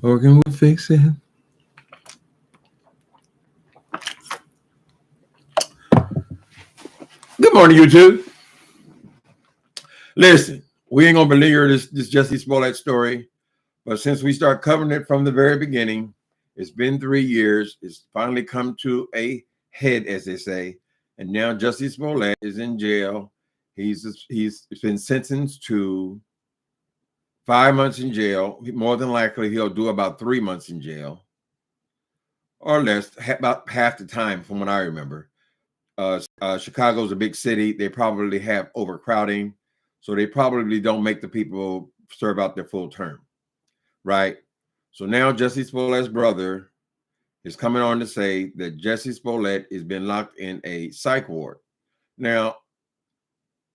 Or can we fix it? Good morning, YouTube. Listen, we ain't gonna believe this Jussie Smollett story, but since we start covering it from the very beginning, it's been 3 years. It's finally come to a head, as they say, and now Jussie Smollett is in jail. He's been sentenced to 5 months in jail. More than likely, he'll do about 3 months in jail, or less, about half the time, from what I remember. Chicago's a big city. They probably have overcrowding, so they probably don't make the people serve out their full term, right? So now Jussie Smollett's brother is coming on to say that Jussie Smollett has been locked in a psych ward. Now,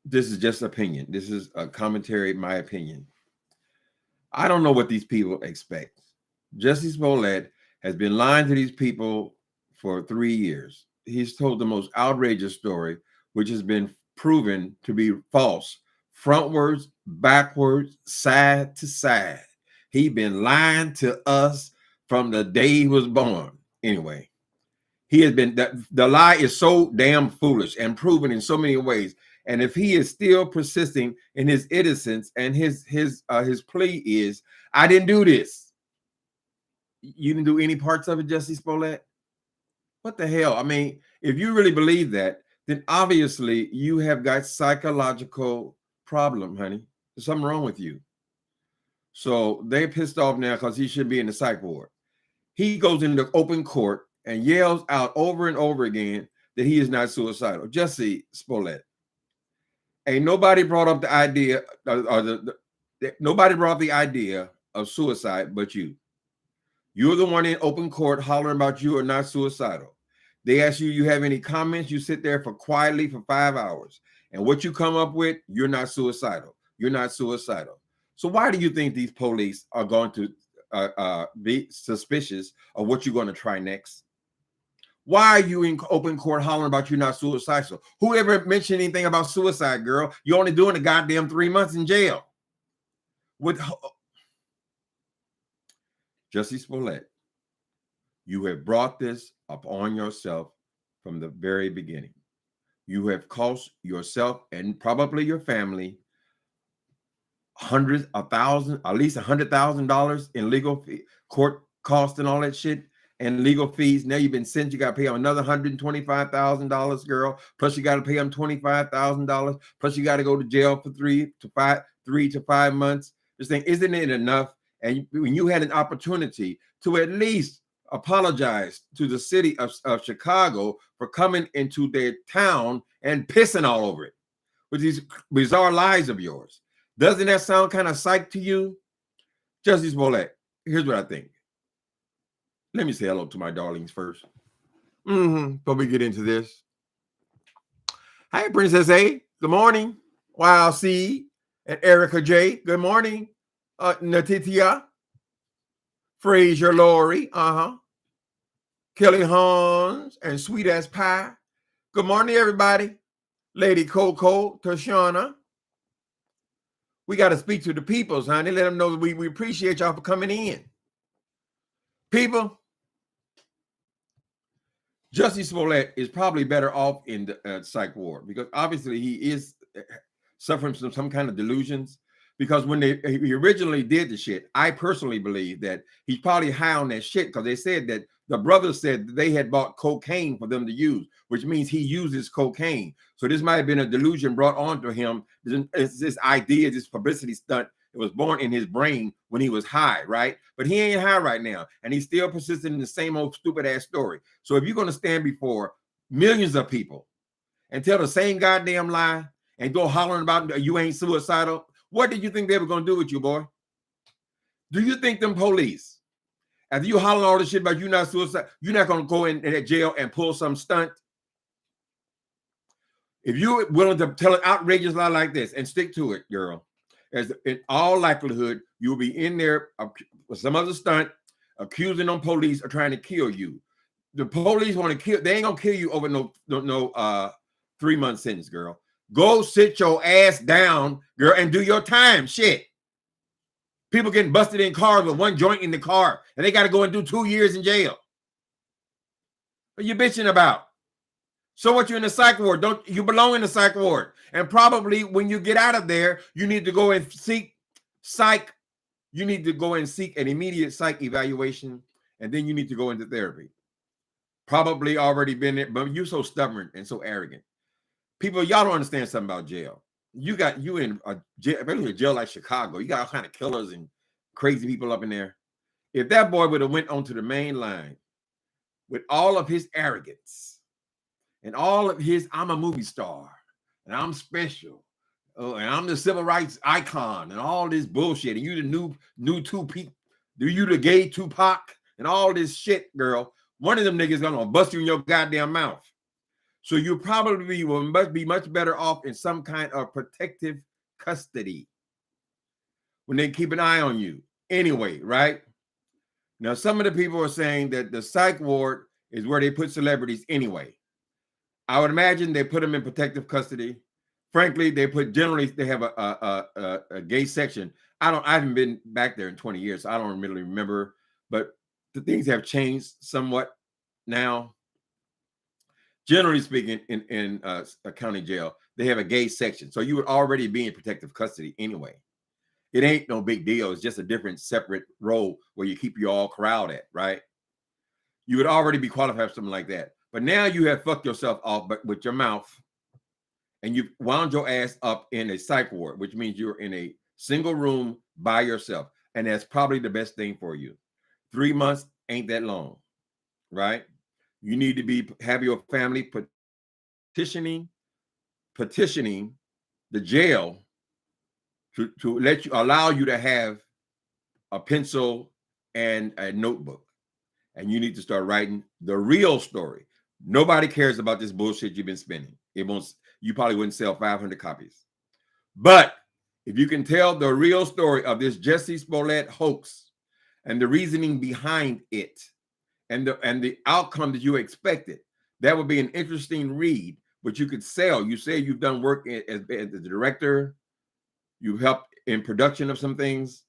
this is just opinion. This is a commentary, my opinion. I don't know what these people expect. Jussie Smollett has been lying to these people for 3 years. He's told the most outrageous story, which has been proven to be false, frontwards, backwards, side to side. He's been lying to us from the day he was born. Anyway, he has been, the lie is so damn foolish and proven in so many ways. And if he is still persisting in his innocence, and his plea is, I didn't do this. You didn't do any parts of it, Jussie Smollett? What the hell? I mean, if you really believe that, then obviously you have got psychological problem, honey. There's something wrong with you. So they're pissed off now because he should be in the psych ward. He goes into open court and yells out over and over again that he is not suicidal. Jussie Smollett, ain't nobody brought up the idea, nobody brought up the idea of suicide but you. You're the one in open court hollering about you are not suicidal. They ask you, you have any comments? You sit there quietly for 5 hours. And what you come up with, you're not suicidal. You're not suicidal. So why do you think these police are going to be suspicious of what you're going to try next? Why are you in open court hollering about you're not suicidal? Whoever mentioned anything about suicide, girl? You're only doing a goddamn 3 months in jail. With Jussie Smollett, you have brought this upon yourself from the very beginning. You have cost yourself and probably your family hundreds of thousands, at least $100,000 in legal court costs and all that shit and legal fees. Now you've been sentenced. You got to pay them another $125,000, girl. Plus you got to pay them $25,000. Plus you got to go to jail for 3 to 5 months. This thing, isn't it enough? And when you had an opportunity to at least apologize to the city of Chicago for coming into their town and pissing all over it with these bizarre lies of yours. Doesn't that sound kind of psych to you? Jussie Smollett, here's what I think. Let me say hello to my darlings first. Before we get into this. Hi, Princess A. Good morning. Wild C and Erica J. Good morning. Natitia. Fraser Lori. Kelly Hans and Sweet As Pie. Good morning, everybody. Lady Coco, Tashana. We got to speak to the peoples, honey. Let them know that we appreciate y'all for coming in. People, Jussie Smollett is probably better off in the psych ward because obviously he is suffering from some kind of delusions. Because when he originally did the shit, I personally believe that he's probably high on that shit because they said that the brothers said that they had bought cocaine for them to use, which means he uses cocaine. So this might have been a delusion brought onto him. It's this idea, this publicity stunt. It was born in his brain when he was high, right? But he ain't high right now. And he's still persisting in the same old stupid ass story. So if you're going to stand before millions of people and tell the same goddamn lie and go hollering about you ain't suicidal, what did you think they were going to do with you, boy? Do you think them police, after you hollering all this shit about you not suicide, you're not going to go in that jail and pull some stunt? If you're willing to tell an outrageous lie like this and stick to it, girl, as in all likelihood, you'll be in there with some other stunt, accusing them police of trying to kill you. The police want to kill, they ain't going to kill you over no 3 month sentence, girl. Go sit your ass down, girl, and do your time. Shit. People getting busted in cars with one joint in the car, and they got to go and do 2 years in jail. What are you bitching about? So what, you're in the psych ward? Don't you belong in the psych ward? And probably when you get out of there, you need to go and seek psych. You need to go and seek an immediate psych evaluation, and then you need to go into therapy. Probably already been there, but you're so stubborn and so arrogant. People, y'all don't understand something about jail. You in a jail, especially a jail like Chicago. You got all kind of killers and crazy people up in there. If that boy would have went onto the main line with all of his arrogance and all of his, I'm a movie star and I'm special, and I'm the civil rights icon and all this bullshit, and you the new Tupac, you the gay Tupac and all this shit, girl, one of them niggas gonna bust you in your goddamn mouth. So you probably will be much better off in some kind of protective custody when they keep an eye on you anyway, right? Now, some of the people are saying that the psych ward is where they put celebrities anyway. I would imagine they put them in protective custody. Frankly, they have a gay section. I haven't been back there in 20 years, so I don't really remember, but the things have changed somewhat now. Generally speaking, in a county jail, they have a gay section. So you would already be in protective custody anyway. It ain't no big deal. It's just a different separate role where you keep you all corralled at, right? You would already be qualified for something like that. But now you have fucked yourself off with your mouth, and you've wound your ass up in a psych ward, which means you're in a single room by yourself. And that's probably the best thing for you. 3 months ain't that long, right? You need to have your family petitioning the jail to allow you to have a pencil and a notebook. And you need to start writing the real story. Nobody cares about this bullshit you've been spending. You probably wouldn't sell 500 copies. But if you can tell the real story of this Jussie Smollett hoax and the reasoning behind it, and the outcome that you expected, that would be an interesting read, but you could sell. You say you've done work as the director, you helped in production of some things,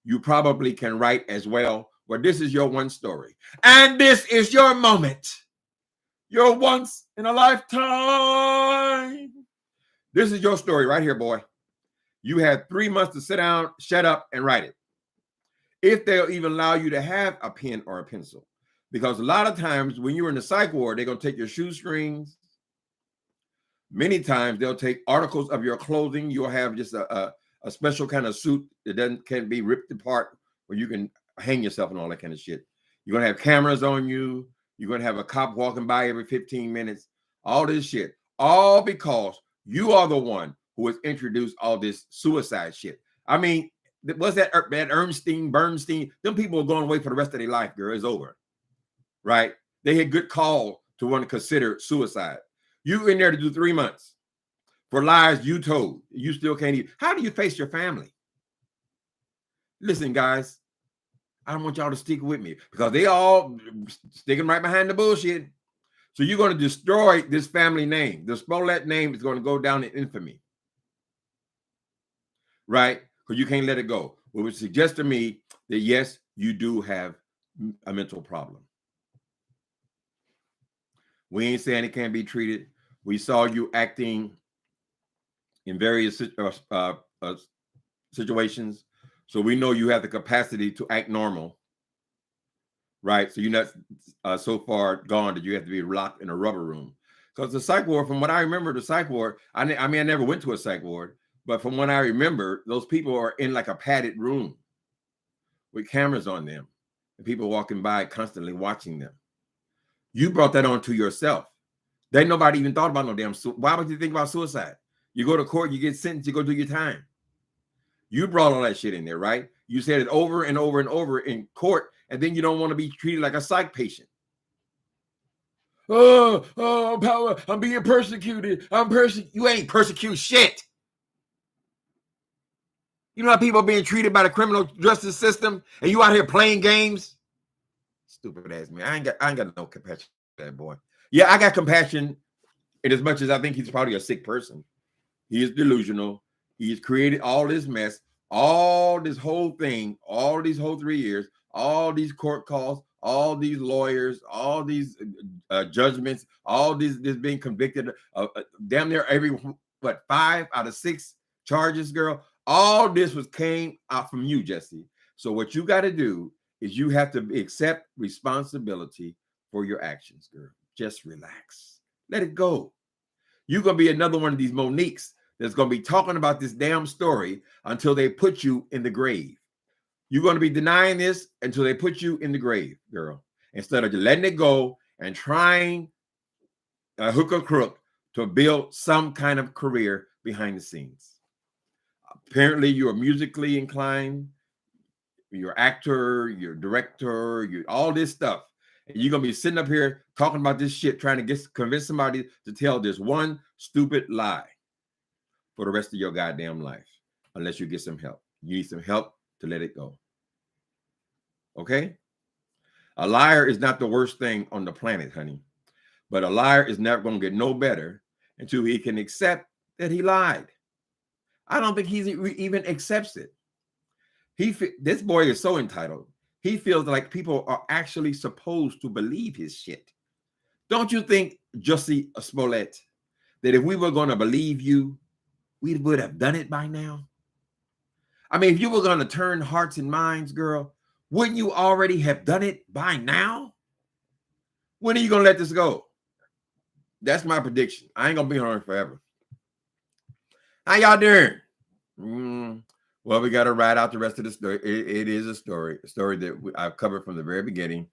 you probably can write as well. But this is your one story, and this is your moment, your once in a lifetime. This is your story right here, boy. You had 3 months to sit down, shut up, and write it, if they'll even allow you to have a pen or a pencil. Because a lot of times when you're in the psych ward, they're going to take your shoestrings. Many times they'll take articles of your clothing. You'll have just a special kind of suit that can't be ripped apart, where you can hang yourself and all that kind of shit. You're going to have cameras on you. You're going to have a cop walking by every 15 minutes. All this shit. All because you are the one who has introduced all this suicide shit. I mean, what's that Bernstein? Them people are going away for the rest of their life, girl. It's over. Right? They had good call to want to consider suicide. You in there to do 3 months for lies you told. You still can't even. How do you face your family? Listen, guys, I don't want y'all to stick with me because they all sticking right behind the bullshit. So you're going to destroy this family name. The Smollett name is going to go down in infamy. Right? Because you can't let it go. It would suggest to me that, yes, you do have a mental problem. We ain't saying it can't be treated. We saw you acting in various situations. So we know you have the capacity to act normal. Right? So you're not so far gone that you have to be locked in a rubber room. Because the psych ward, from what I remember, the psych ward, I mean, I never went to a psych ward, but from what I remember, those people are in like a padded room with cameras on them and people walking by constantly watching them. You brought that on to yourself. Then nobody even thought about no damn. Why would you think about suicide? You go to court, you get sentenced, you go do your time. You brought all that shit in there, right? You said it over and over and over in court, and then you don't want to be treated like a psych patient. Oh, I'm being persecuted. You ain't persecute shit. You know how people are being treated by the criminal justice system, and you out here playing games? Stupid ass man. I ain't got no compassion for that boy. Yeah, I got compassion in as much as I think he's probably a sick person. He is delusional. He's created all this mess. all this whole thing, all these whole 3 years, all these court calls, all these lawyers, all these judgments, all this being convicted of damn near every, what, 5 out of 6 charges, girl. All this came out from you, Jussie. So what you got to do is you have to accept responsibility for your actions, girl. Just relax. Let it go. You're going to be another one of these Moniques that's going to be talking about this damn story until they put you in the grave. You're going to be denying this until they put you in the grave, girl, instead of just letting it go and trying hook or crook to build some kind of career behind the scenes. Apparently, you're musically inclined. You're actor, you're director, you're all this stuff. And you're going to be sitting up here talking about this shit, trying to convince somebody to tell this one stupid lie for the rest of your goddamn life, unless you get some help. You need some help to let it go. Okay? A liar is not the worst thing on the planet, honey. But a liar is never going to get no better until he can accept that he lied. I don't think he even accepts it. This boy is so entitled. He feels like people are actually supposed to believe his shit. Don't you think, Jussie Smollett, that if we were going to believe you, we would have done it by now? I mean, if you were going to turn hearts and minds, girl, wouldn't you already have done it by now? When are you going to let this go? That's my prediction. I ain't going to be on forever. How y'all doing? Well, we got to ride out the rest of the story. It is a story that I've covered from the very beginning.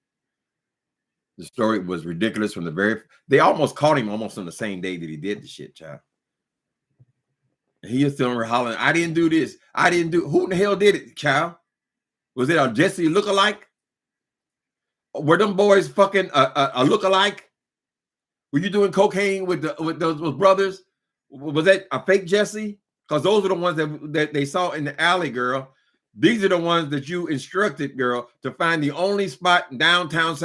The story was ridiculous from the very. They almost caught him almost on the same day that he did the shit, child. He is still hollering, I didn't do this. I didn't do. Who in the hell did it, child? Was it a Jussie lookalike? Were them boys fucking a lookalike? Were you doing cocaine with those brothers? Was that a fake Jussie? Because those are the ones that they saw in the alley, girl. These are the ones that you instructed, girl, to find the only spot in downtown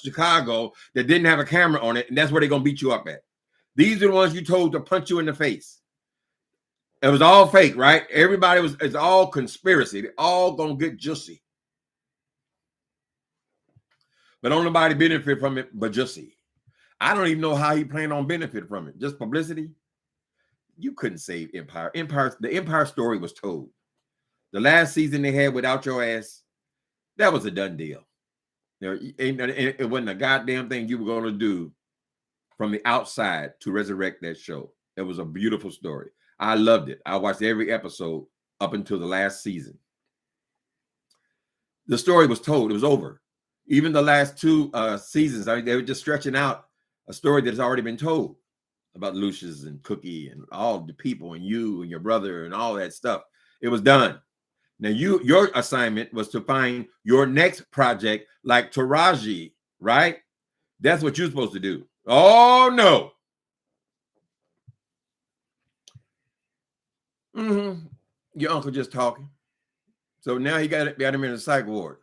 Chicago that didn't have a camera on it, and that's where they're going to beat you up at. These are the ones you told to punch you in the face. It was all fake, right? It's all conspiracy. They're all going to get Jussie. But don't nobody benefit from it but Jussie. I don't even know how he planned on benefiting from it. Just publicity? You couldn't save Empire. The Empire story was told. The last season they had without your ass, that was a done deal. It wasn't a goddamn thing you were going to do from the outside to resurrect that show. It was a beautiful story. I loved it. I watched every episode up until the last season. The story was told. It was over. Even the last 2 seasons, they were just stretching out a story that has already been told about Lucius and Cookie and all the people and you and your brother and all that stuff. It was done. Now your assignment was to find your next project like Taraji, right? That's what you're supposed to do. Oh no. Your uncle just talking. So now he got him in the psych ward.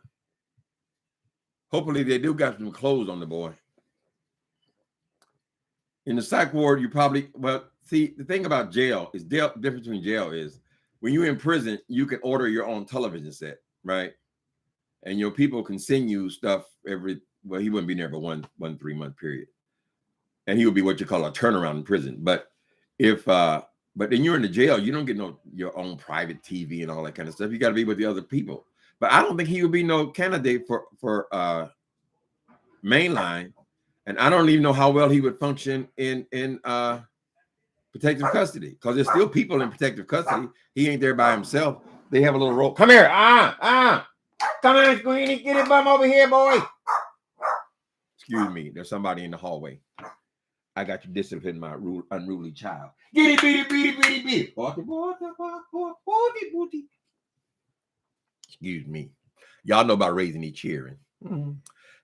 Hopefully they do got some clothes on the boy. In the psych ward, you probably, see, the thing about jail is the difference between jail is when you're in prison, you can order your own television set, right? And your people can send you stuff he wouldn't be there for one 3-month period. And he would be what you call a turnaround in prison. But but then you're in the jail, you don't get your own private TV and all that kind of stuff. You got to be with the other people. But I don't think he would be no candidate for mainline. And I don't even know how well he would function in protective custody, because there's still people in protective custody. He ain't there by himself. They have a little role. Come here. Come on, Squeenie. Get it bum over here, boy. Excuse me. There's somebody in the hallway. I got to discipline my unruly child. Get it, beat it. Excuse me. Y'all know about raising these children.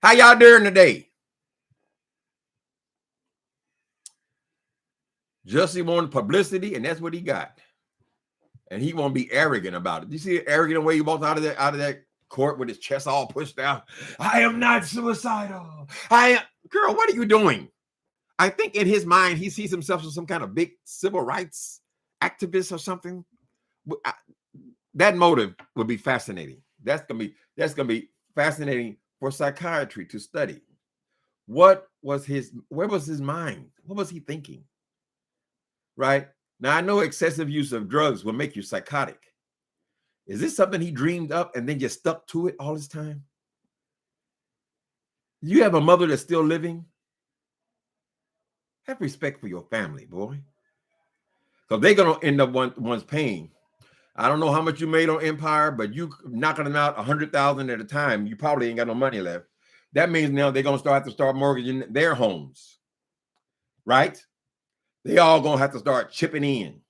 How y'all doing today? Jussie wanted publicity, and that's what he got. And he won't be arrogant about it. You see the arrogant way he walks out of that court with his chest all pushed out. I am not suicidal. Girl, what are you doing? I think in his mind, he sees himself as some kind of big civil rights activist or something. That motive would be fascinating. That's gonna be fascinating for psychiatry to study. Where was his mind? What was he thinking? Right? Now I know excessive use of drugs will make you psychotic. Is this something he dreamed up and then just stuck to it all this time? You have a mother that's still living? Have respect for your family, boy. Because they're gonna end up one's paying. I don't know how much you made on Empire, but you knocking them out 100,000 at a time, you probably ain't got no money left. That means now they're gonna have to start mortgaging their homes, right? They all gonna have to start chipping in.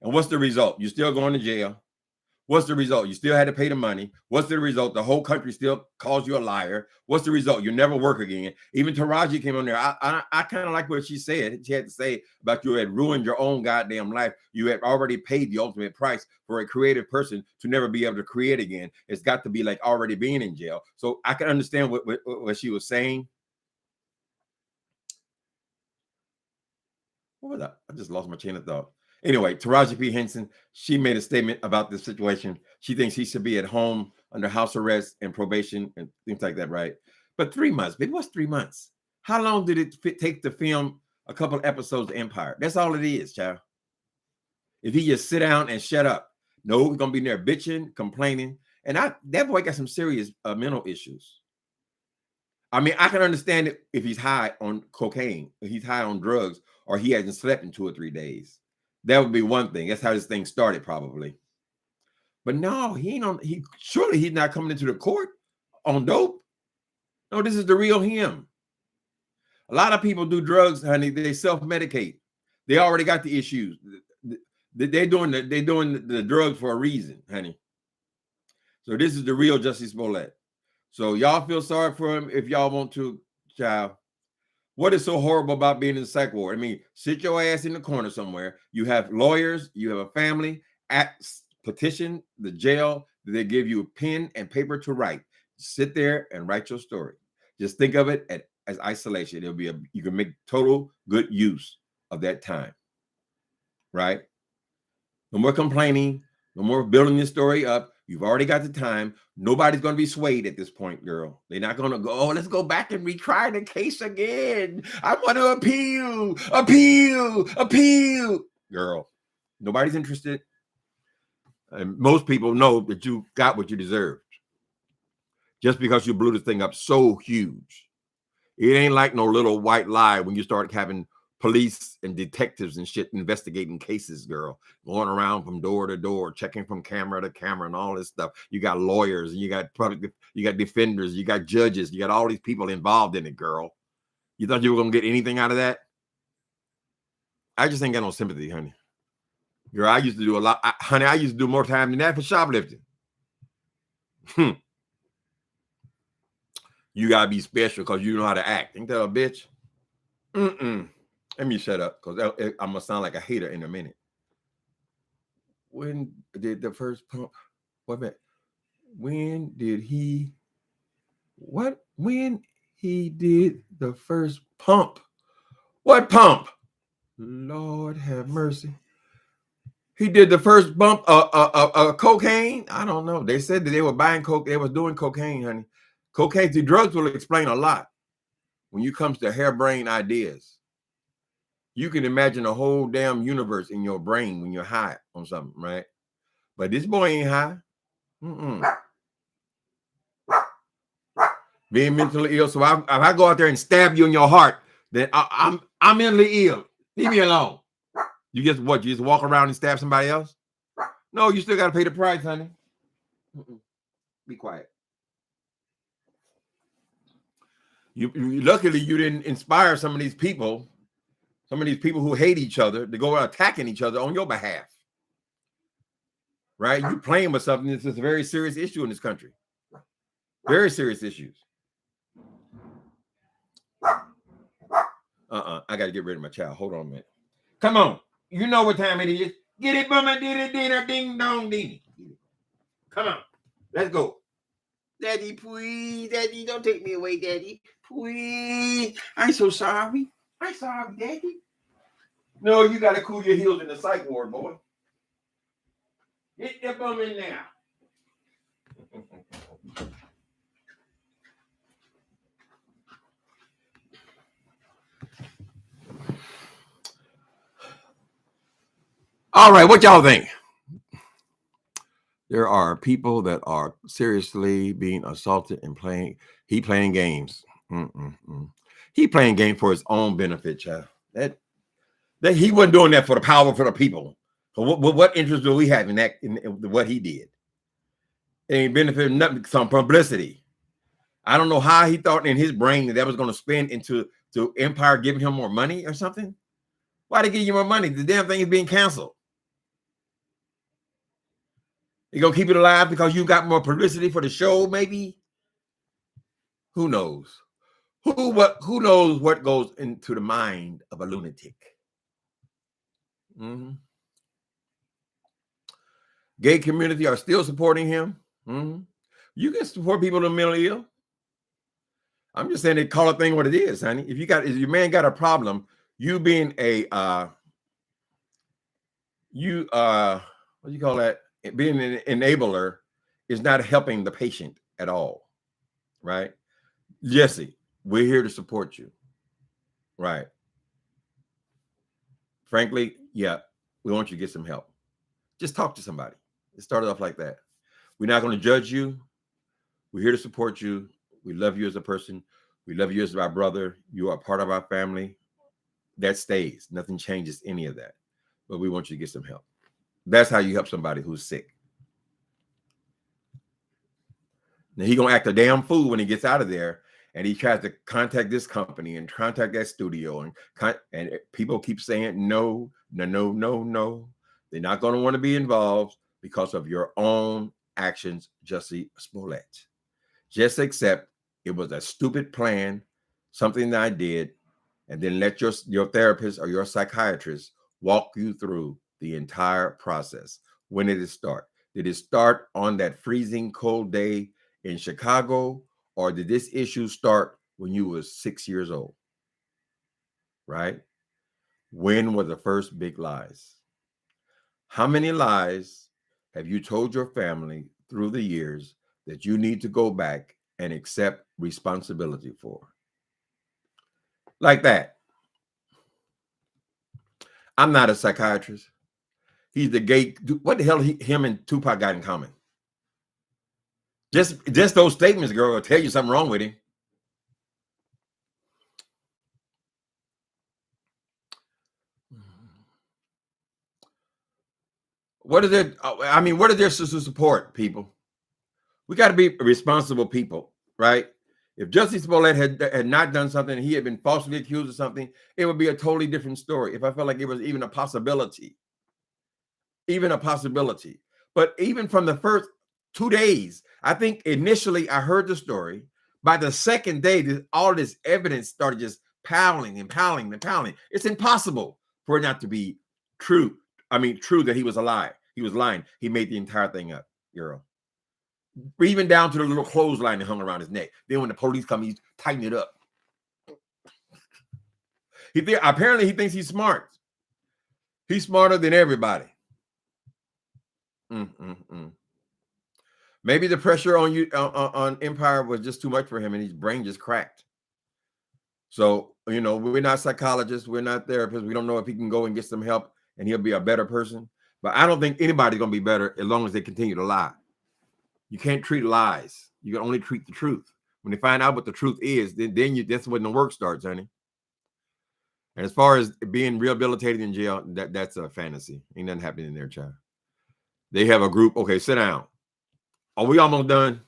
And what's the result? You're still going to jail. What's the result? You still had to pay the money. What's the result? The whole country still calls you a liar. What's the result? You never work again. Even Taraji came on there. I kind of like what she said. She had to say about you had ruined your own goddamn life. You had already paid the ultimate price for a creative person to never be able to create again. It's got to be like already being in jail. So I can understand what she was saying. What was that? I just lost my chain of thought. Anyway, Taraji P. Henson, she made a statement about this situation. She thinks he should be at home under house arrest and probation and things like that, right? But 3 months, baby, what's 3 months? How long did it take to film a couple episodes of Empire? That's all it is, child. If he just sit down and shut up. No, we're going to be there bitching, complaining. And that boy got some serious mental issues. I mean, I can understand it if he's high on cocaine, if he's high on drugs, or he hasn't slept in 2 or 3 days. That would be one thing. That's how this thing started, probably. But no, surely he's not coming into the court on dope. No, this is the real him. A lot of people do drugs, honey. They self-medicate. They already got the issues. They're doing the drugs for a reason, honey. So this is the real Jussie Smollett. So y'all feel sorry for him if y'all want to, child. What is so horrible about being in the psych ward? I mean, sit your ass in the corner somewhere. You have lawyers, you have a family, petition the jail. They give you a pen and paper to write. Sit there and write your story. Just think of it as isolation. You can make total good use of that time, right? No more complaining, no more building this story up. You've already got the time. Nobody's going to be swayed at this point, girl. They're not going to go, oh, let's go back and retry the case again. I want to appeal. Girl, nobody's interested. And most people know that you got what you deserved. Just because you blew this thing up so huge. It ain't like no little white lie when you start having police and detectives and shit investigating cases, girl, going around from door to door, checking from camera to camera and all this stuff. You got lawyers and you got defenders, you got judges, you got all these people involved in it, girl. You thought you were gonna get anything out of that? I just ain't got no sympathy, honey. Girl, I used to do a lot, honey. I used to do more time than that for shoplifting. You gotta be special because you know how to act. Ain't that a bitch? Let me shut up because I'm gonna sound like a hater in a minute. When did the first pump? Wait a minute. When did he? What? When he did the first pump? What pump? Lord have mercy. He did the first bump cocaine. I don't know. They said that they were buying coke. They was doing cocaine, honey. Cocaine. The drugs will explain a lot when you comes to harebrained ideas. You can imagine a whole damn universe in your brain when you're high on something, right? But this boy ain't high. Being mentally ill. So if I go out there and stab you in your heart, then I'm mentally ill. Leave me alone. You just walk around and stab somebody else? No, you still got to pay the price, honey. Be quiet. You luckily you didn't inspire some of these people who hate each other to go attacking each other on your behalf. Right? You playing with something that's a very serious issue in this country. Very serious issues. I got to get rid of my child. Hold on a minute. Come on. You know what time it is. Get it, bummer, did it, dinner, ding, dong, ding. Come on. Let's go. Daddy, please. Daddy, don't take me away, Daddy. Please. I'm so sorry. I'm sorry, Daddy. No, you got to cool your heels in the psych ward, boy. Hit the bum in there. All right, what y'all think? There are people that are seriously being assaulted and playing games. He playing game for his own benefit, child. That he wasn't doing that for the power for the people. So what interest do we have in that? In what he did? It ain't benefited nothing. Some publicity. I don't know how he thought in his brain that was going to spend into Empire giving him more money or something. Why they give you more money? The damn thing is being canceled. You gonna keep it alive because you got more publicity for the show, maybe? Who knows? Who knows what goes into the mind of a lunatic? Gay community are still supporting him. You can support people that are mentally ill. I'm just saying they call a thing what it is, honey. If your man got a problem, you being a what do you call that? Being an enabler is not helping the patient at all, right? Jussie, we're here to support you, right? Frankly, yeah, we want you to get some help. Just talk to somebody. It started off like that. We're not going to judge you. We're here to support you. We love you as a person. We love you as our brother. You are part of our family. That stays. Nothing changes any of that. But we want you to get some help. That's how you help somebody who's sick. Now he gonna act a damn fool when he gets out of there, and he tries to contact this company and contact that studio, and people keep saying no. They're not gonna want to be involved because of your own actions, Jussie Smollett. Just accept it was a stupid plan, something that I did, and then let your therapist or your psychiatrist walk you through the entire process. When did it start? Did it start on that freezing cold day in Chicago, or did this issue start when you were 6 years old? Right? When were the first big lies? How many lies have you told your family through the years that you need to go back and accept responsibility for? Like that. I'm not a psychiatrist. He's the gay. What the hell him and Tupac got in common? Just those statements, girl, will tell you something wrong with him. What is it? I mean, what is there to support, people? We got to be responsible people, right? If Jussie Smollett had not done something, he had been falsely accused of something, it would be a totally different story. If I felt like it was even a possibility. But even from the first 2 days, I think initially I heard the story. By the second day, all this evidence started just piling. It's impossible for it not to be true. I mean, true that he was alive. He was lying. He made the entire thing up, girl. Even down to the little clothesline that hung around his neck. Then when the police come, he's tighten it up. Apparently he thinks he's smart. He's smarter than everybody. Maybe the pressure on Empire was just too much for him, and his brain just cracked. So, we're not psychologists, we're not therapists. We don't know if he can go and get some help and he'll be a better person. But I don't think anybody's going to be better as long as they continue to lie. You can't treat lies. You can only treat the truth. When they find out what the truth is, then that's when the work starts, honey. And as far as being rehabilitated in jail, that's a fantasy. Ain't nothing happening in there, child. They have a group. Okay, sit down. Are we almost done?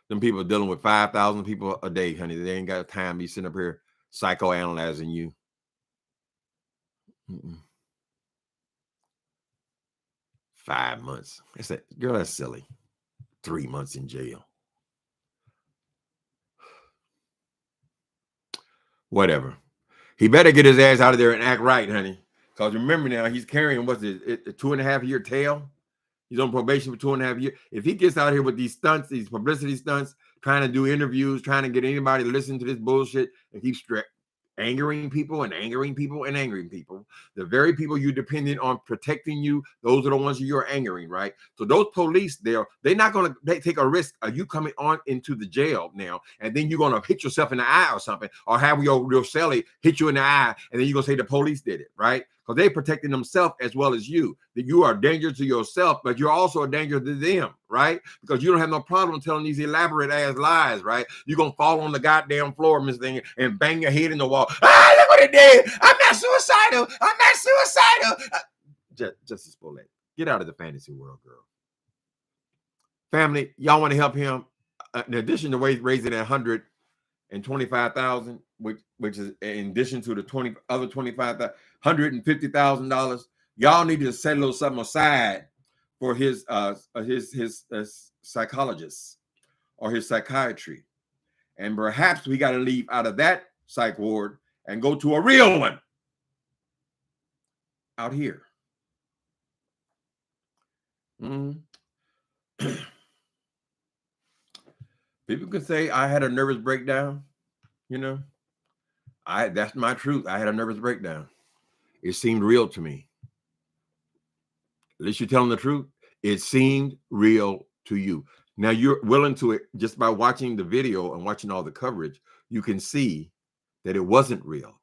Them people are dealing with 5,000 people a day, honey. They ain't got time to be sitting up here psychoanalyzing you. 5 months. I said, girl, that's silly. 3 months in jail. Whatever. He better get his ass out of there and act right, honey. Because remember now, he's carrying, what's it, a 2.5-year tail? He's on probation for 2.5 years. If he gets out here with these stunts, these publicity stunts, trying to do interviews, trying to get anybody to listen to this bullshit and keep straight, angering people and angering people and angering people. The very people you depending on protecting you, those are the ones you're angering, right? So those police, they're not going to take a risk of you coming on into the jail now, and then you're going to hit yourself in the eye or something, or have your cellie hit you in the eye, and then you're going to say the police did it, right? Because they're protecting themselves as well as you. That you are a danger to yourself, but you're also a danger to them, right? Because you don't have no problem telling these elaborate ass lies, right? You're going to fall on the goddamn floor, Miss Thing, and bang your head in the wall. Ah, look what it did. I'm not suicidal. I'm not suicidal. Jussie Smollett, get out of the fantasy world, girl. Family, y'all want to help him? In addition to raising that $125,000, which is in addition to the other $25,000, $150,000. Y'all need to set a little something aside for his psychologist or his psychiatry, and perhaps we got to leave out of that psych ward and go to a real one out here. People can say I had a nervous breakdown. You know, that's my truth. I had a nervous breakdown. It seemed real to me. At least you're telling the truth. It seemed real to you. Now you're willing to it just by watching the video and watching all the coverage. You can see that it wasn't real.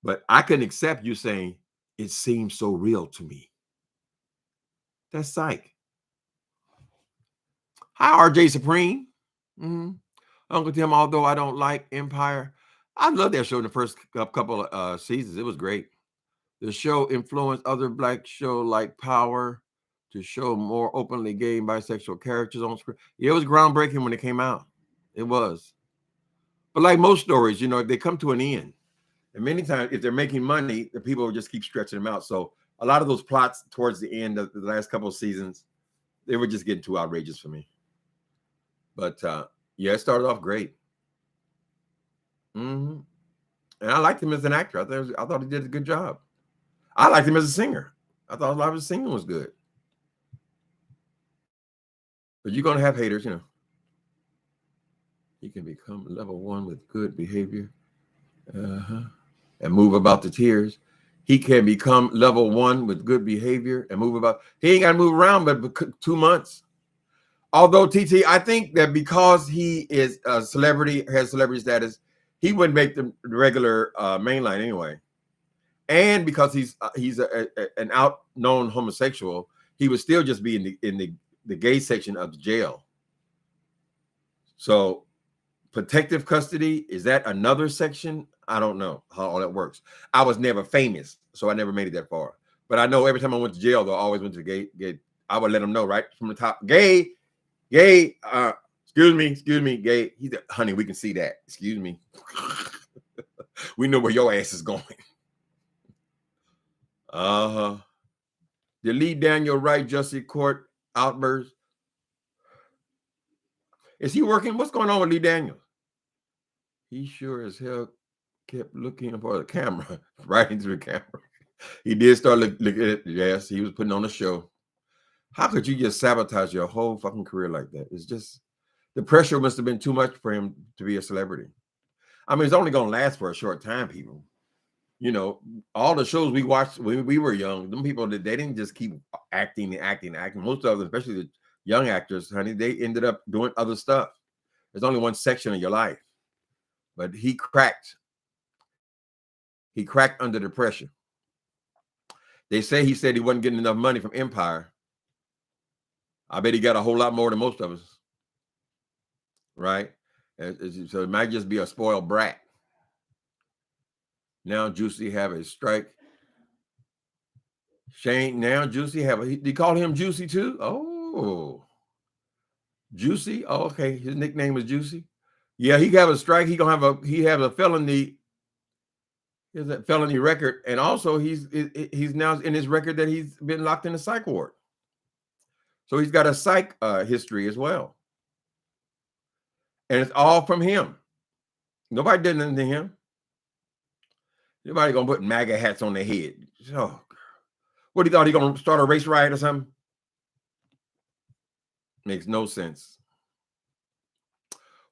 But I can accept you saying it seems so real to me. That's Psych. Hi, RJ Supreme. Uncle Tim, although I don't like Empire, I love that show in the first couple of seasons. It was great. The show influenced other Black shows like Power to show more openly gay and bisexual characters on screen. Yeah, it was groundbreaking when it came out. It was. But like most stories, you know, they come to an end. And many times, if they're making money, the people will just keep stretching them out. So a lot of those plots towards the end of the last couple of seasons, they were just getting too outrageous for me. But yeah, it started off great. And I liked him as an actor. I thought he did a good job. I liked him as a singer. I thought a lot of his singing was good. But you're going to have haters, you know. He can become level 1 with good behavior. And move about the tears. He can become level 1 with good behavior and move about. He ain't got to move around but 2 months. Although, TT, I think that because he is a celebrity, has celebrity status, he wouldn't make the regular mainline anyway. And because he's an out-known homosexual, he would still just be in the gay section of the jail. So protective custody, is that another section? I don't know how all that works. I was never famous, so I never made it that far. But I know every time I went to jail, though, I always went to gay. I would let them know right from the top, gay, excuse me, gay. He's like, honey, we can see that. Excuse me. We know where your ass is going. Did Lee Daniel write Jussie court outburst? Is he working? What's going on with Lee Daniels? He sure as hell kept looking for the camera, right into the camera. He did start looking at it. Yes, he was putting on a show. How could you just sabotage your whole fucking career like that? It's just, the pressure must have been too much for him to be a celebrity. I mean, it's only going to last for a short time, people. You know, all the shows we watched when we were young, them people, they didn't just keep acting. Most of them, especially the young actors, honey, they ended up doing other stuff. There's only one section of your life. But he cracked. He cracked under the pressure. They say he said he wasn't getting enough money from Empire. I bet he got a whole lot more than most of us. Right? So it might just be a spoiled brat. Now Jussie have a strike. Shane, now Jussie have a, they call him Jussie too? Oh. Jussie? Oh, okay. His nickname is Jussie. Yeah, he got a strike. He has a felony. He has a felony record. And also he's now in his record that he's been locked in a psych ward. So he's got a psych history as well. And it's all from him. Nobody did anything to him. Nobody gonna put MAGA hats on their head. Oh, what, he thought he gonna start a race riot or something? Makes no sense.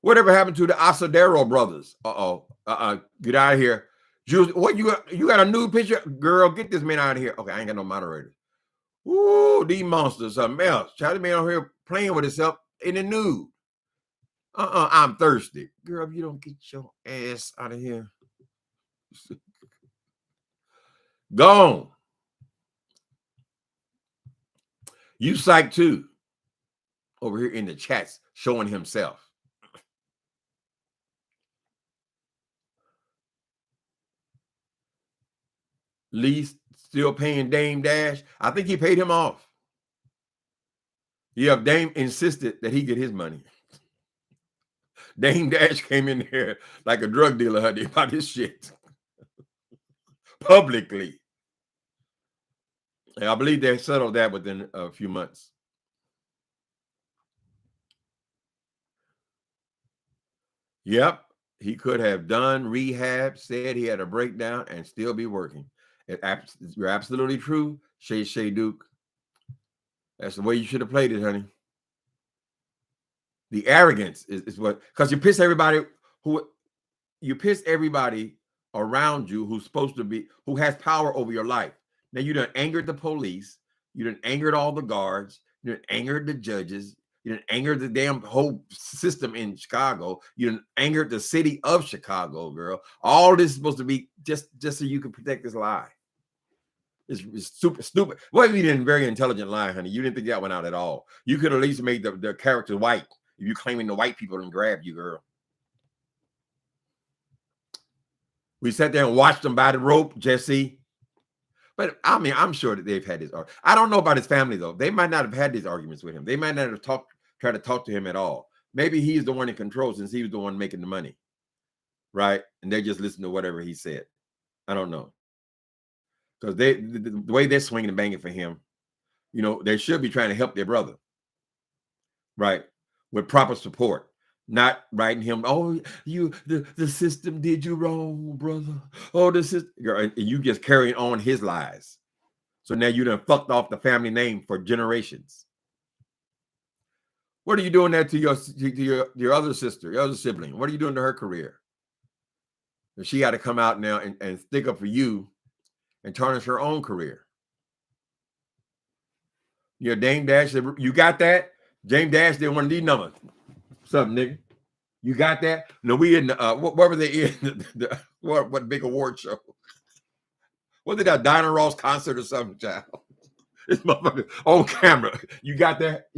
Whatever happened to the Asadero brothers? Get out of here. Jules, what you got? You got a nude picture? Girl, get this man out of here. Okay, I ain't got no moderator. Ooh, these monsters, something else. Charlie man out here playing with himself in the nude. I'm thirsty. Girl, if you don't get your ass out of here. Gone. You Psych too. Over here in the chats showing himself. Lee still paying Dame Dash. I think he paid him off. Yeah, Dame insisted that he get his money. Dame Dash came in there like a drug dealer, honey, about his shit. Publicly. And I believe they settled that within a few months. Yep. He could have done rehab, said he had a breakdown, and still be working. You're absolutely true, Shay Duke. That's the way you should have played it, honey. The arrogance is what, because you piss everybody around you who's supposed to be, who has power over your life. Now you done angered the police, you done angered all the guards, you done angered the judges, you done angered the damn whole system in Chicago, you done angered the city of Chicago, girl. All this is supposed to be just so you can protect this lie. It's super stupid. Well, you didn't very intelligent lie, honey. You didn't think that one out at all. You could at least made the character white. If you claiming the white people and grab you, girl. We sat there and watched them by the rope, Jussie. But I mean, I'm sure that they've had this. I don't know about his family though. They might not have had these arguments with him. They might not have tried to talk to him at all. Maybe he's the one in control since he was the one making the money, right? And they just listen to whatever he said. I don't know, because the way they're swinging and banging for him, you know, they should be trying to help their brother, right? With proper support, not writing him, oh, the system did you wrong, brother. Oh, the system, and you just carrying on his lies. So now you done fucked off the family name for generations. What are you doing that to your other sister, your other sibling? What are you doing to her career? And she had to come out now and stick up for you and tarnish her own career. Your Dame Dash, you got that? James Dash did one of these numbers. What's up, nigga? You got that? No, we in what were they in? What big award show? Was it a Dinah Ross concert or something, child? This motherfucker on camera. You got that?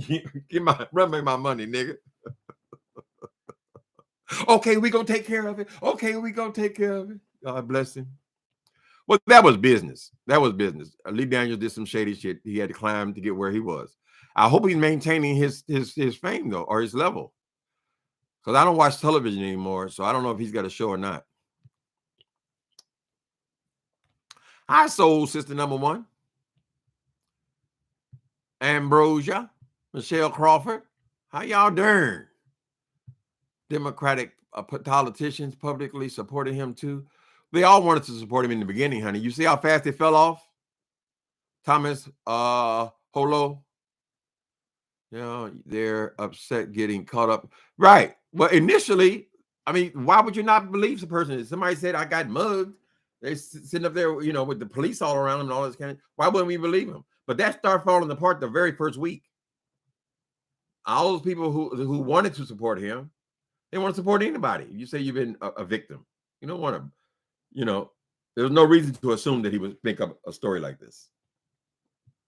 Run me my money, nigga. Okay, we gonna take care of it. Okay, we gonna take care of it. God bless him. Well, that was business. That was business. Lee Daniels did some shady shit. He had to climb to get where he was. I hope he's maintaining his fame though, or his level. Because I don't watch television anymore, so I don't know if he's got a show or not. Hi, soul sister number one. Ambrosia, Michelle Crawford. How y'all doing? Democratic politicians publicly supported him too. They all wanted to support him in the beginning, honey. You see how fast they fell off? Thomas Holo. You know, they're upset getting caught up. Right. Well, initially, I mean, why would you not believe the person? If somebody said, I got mugged. They're sitting up there, you know, with the police all around them and all this kind of, why wouldn't we believe them? But that started falling apart the very first week. All those people who wanted to support him, they want to support anybody. You say you've been a victim. You don't want to, you know, there's no reason to assume that he would make up a story like this.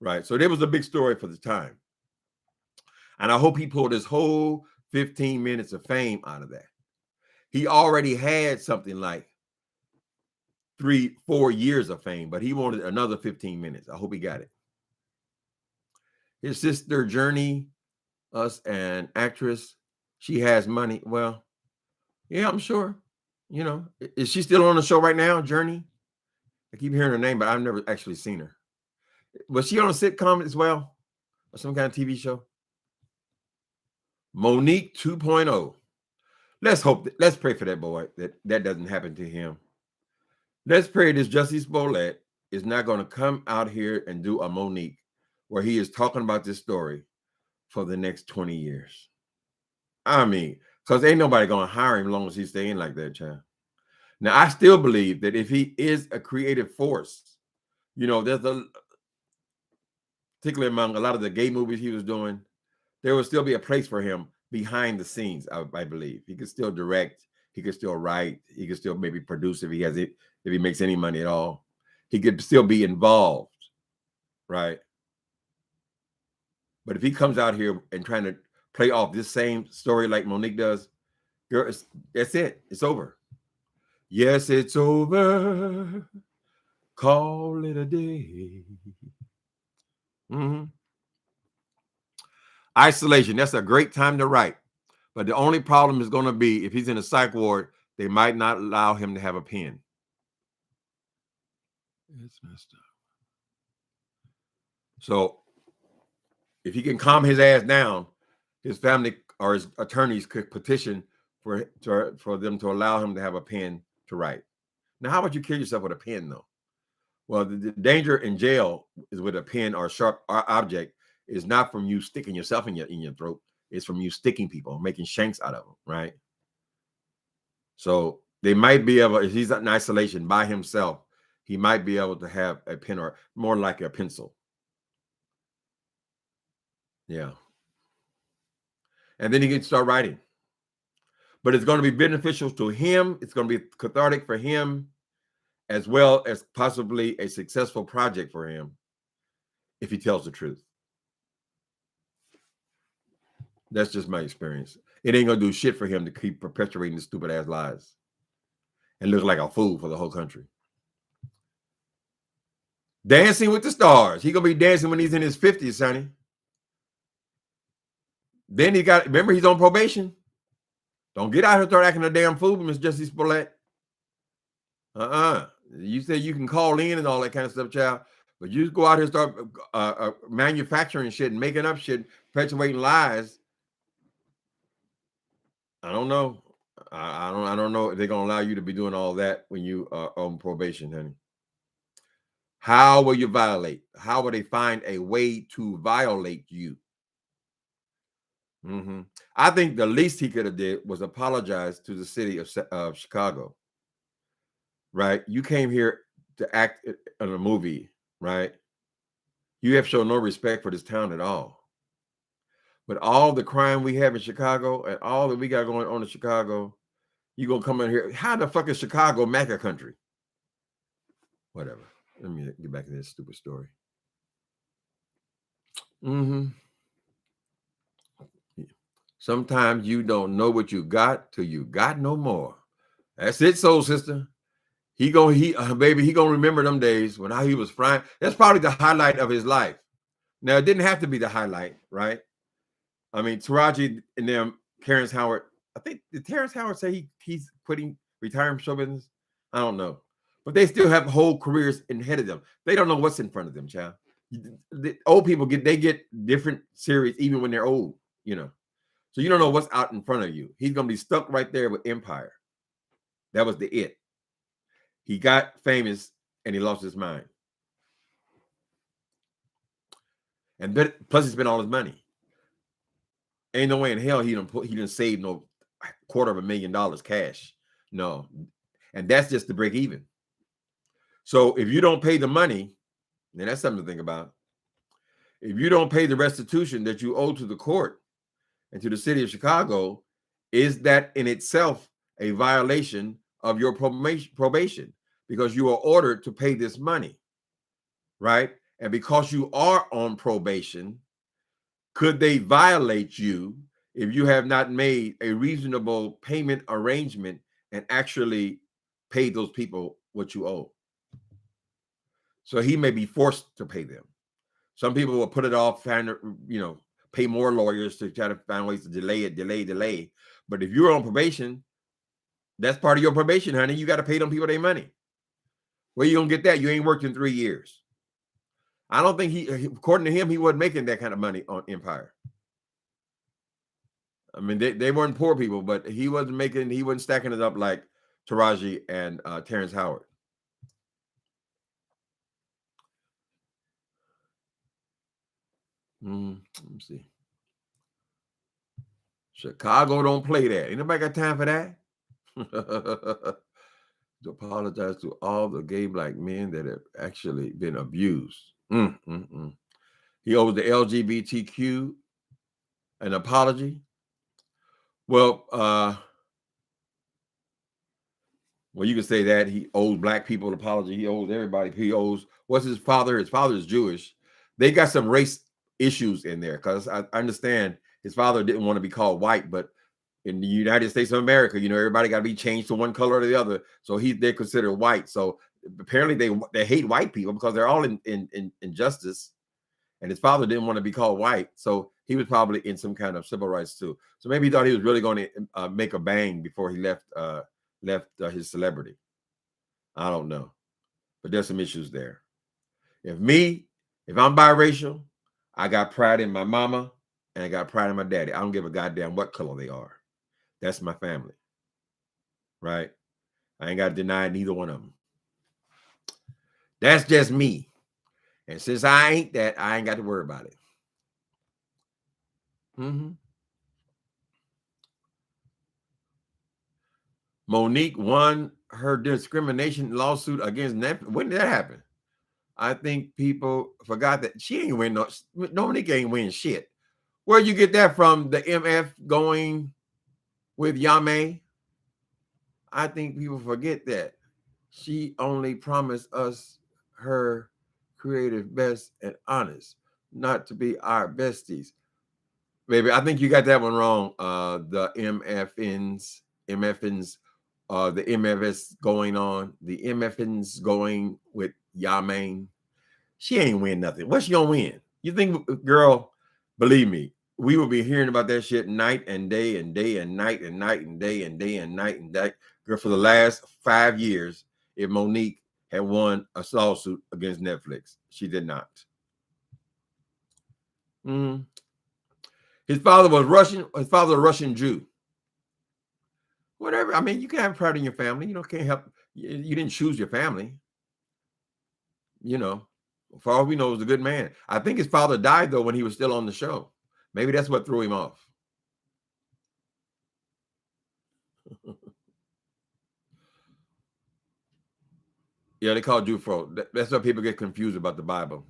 Right. So there was a big story for the time. And I hope he pulled his whole 15 minutes of fame out of that. He already had something like 3-4 years of fame, but he wanted another 15 minutes. I hope he got it. His sister, Journey, an actress, she has money. Well, yeah, I'm sure. You know, is she still on the show right now, Journey? I keep hearing her name, but I've never actually seen her. Was she on a sitcom as well? Or some kind of TV show? Monique 2.0. Let's pray for that boy that doesn't happen to him. Let's pray this Jussie Smollett is not going to come out here and do a Monique where he is talking about this story for the next 20 years. I mean, because ain't nobody going to hire him as long as he's staying like that, child. Now, I still believe that if he is a creative force, there's particularly among a lot of the gay movies he was doing, there will still be a place for him behind the scenes. I believe he could still direct, he could still write, he could still maybe produce if he makes any money at all. He could still be involved, right? But if he comes out here and trying to play off this same story like Monique does, girl, that's it. It's over. Yes, it's over. Call it a day. Mm-hmm. Isolation. That's a great time to write. But the only problem is going to be if he's in a psych ward, they might not allow him to have a pen. It's messed up. So if he can calm his ass down, his family or his attorneys could petition for them to allow him to have a pen to write. Now, how about you kill yourself with a pen, though? Well, the danger in jail is with a pen or a sharp object is not from you sticking yourself in your throat. It's from you sticking people, making shanks out of them, right? So they might be able, if he's in isolation by himself, he might be able to have a pen or more like a pencil. Yeah. And then he can start writing. But it's going to be beneficial to him. It's going to be cathartic for him, as well as possibly a successful project for him if he tells the truth. That's just my experience. It ain't going to do shit for him to keep perpetuating the stupid ass lies and look like a fool for the whole country. Dancing with the Stars. He going to be dancing when he's in his 50s, Sonny. Then remember, he's on probation. Don't get out here and start acting a damn fool, Miss Jussie Smollett. You say you can call in and all that kind of stuff, child. But you just go out here and start manufacturing shit and making up shit, perpetuating lies. I don't know. I don't know if they're gonna allow you to be doing all that when you are on probation, honey. How will you violate? How will they find a way to violate you? Mm-hmm. I think the least he could have did was apologize to the city of Chicago. Right? You came here to act in a movie, right? You have shown no respect for this town at all. But all the crime we have in Chicago and all that we got going on in Chicago, you gonna come in here. How the fuck is Chicago MAGA country? Whatever. Let me get back to this stupid story. Mm-hmm. Sometimes you don't know what you got till you got no more. That's it, soul sister. Baby, he gonna remember them days when how he was frying. That's probably the highlight of his life. Now, it didn't have to be the highlight, right? I mean, Taraji and them, Terrence Howard. I think did Terrence Howard say he's retiring from show business? I don't know, but they still have whole careers ahead of them. They don't know what's in front of them, child. The old people get different series even when they're old, So you don't know what's out in front of you. He's gonna be stuck right there with Empire. That was the it. He got famous and he lost his mind. And plus he spent all his money. Ain't no way in hell he didn't save no $250,000 cash. No. And that's just to break even. So if you don't pay the money, then that's something to think about. If you don't pay the restitution that you owe to the court and to the city of Chicago, is that in itself a violation of your probation? Because you are ordered to pay this money, right? And because you are on probation, could they violate you if you have not made a reasonable payment arrangement and actually paid those people what you owe? So he may be forced to pay them. Some people will put it off, pay more lawyers to try to find ways to delay. But if you're on probation, that's part of your probation, honey. You got to pay them people their money. Where you gonna get that? You ain't worked in 3 years. I don't think according to him, he wasn't making that kind of money on Empire. I mean, they weren't poor people, but he wasn't stacking it up like Taraji and Terrence Howard. Let me see. Chicago don't play that. Ain't nobody got time for that. to apologize to all the gay black men that have actually been abused. He owes the LGBTQ an apology. Well, you can say that he owes black people an apology. He owes everybody. He owes, what's his father? His father is Jewish. They got some race issues in there, because I understand his father didn't want to be called white, but in the United States of America, everybody got to be changed to one color or the other. So they're considered white. So apparently they hate white people because they're all in injustice. And his father didn't want to be called white. So he was probably in some kind of civil rights too. So maybe he thought he was really going to make a bang before he left his celebrity. I don't know. But there's some issues there. If I'm biracial, I got pride in my mama and I got pride in my daddy. I don't give a goddamn what color they are. That's my family. Right? I ain't got to deny neither one of them. That's just me. And since I ain't that, I ain't got to worry about it. Monique won her discrimination lawsuit against Netflix. When did that happen? I think people forgot that she ain't win. Monique ain't win shit. Where'd you get that from? The MF going with Yame? I think people forget that. She only promised us her creative best and honest, not to be our besties. Baby, I think you got that one wrong. The MFNs, the MFS going on, the MFNs going with Yamaine. She ain't win nothing. What's she gonna win? You think, girl, believe me, we will be hearing about that shit night and day and day and night and night and day and day and night and day. Girl, for the last 5 years, if Monique had won a lawsuit against Netflix, she did not. His father was Russian. His father was a Russian Jew. Whatever. I mean, you can have pride in your family. Can't help. You didn't choose your family. For all we know, he was a good man. I think his father died, though, when he was still on the show. Maybe that's what threw him off. Yeah, they call it Jufro. That's why people get confused about the Bible.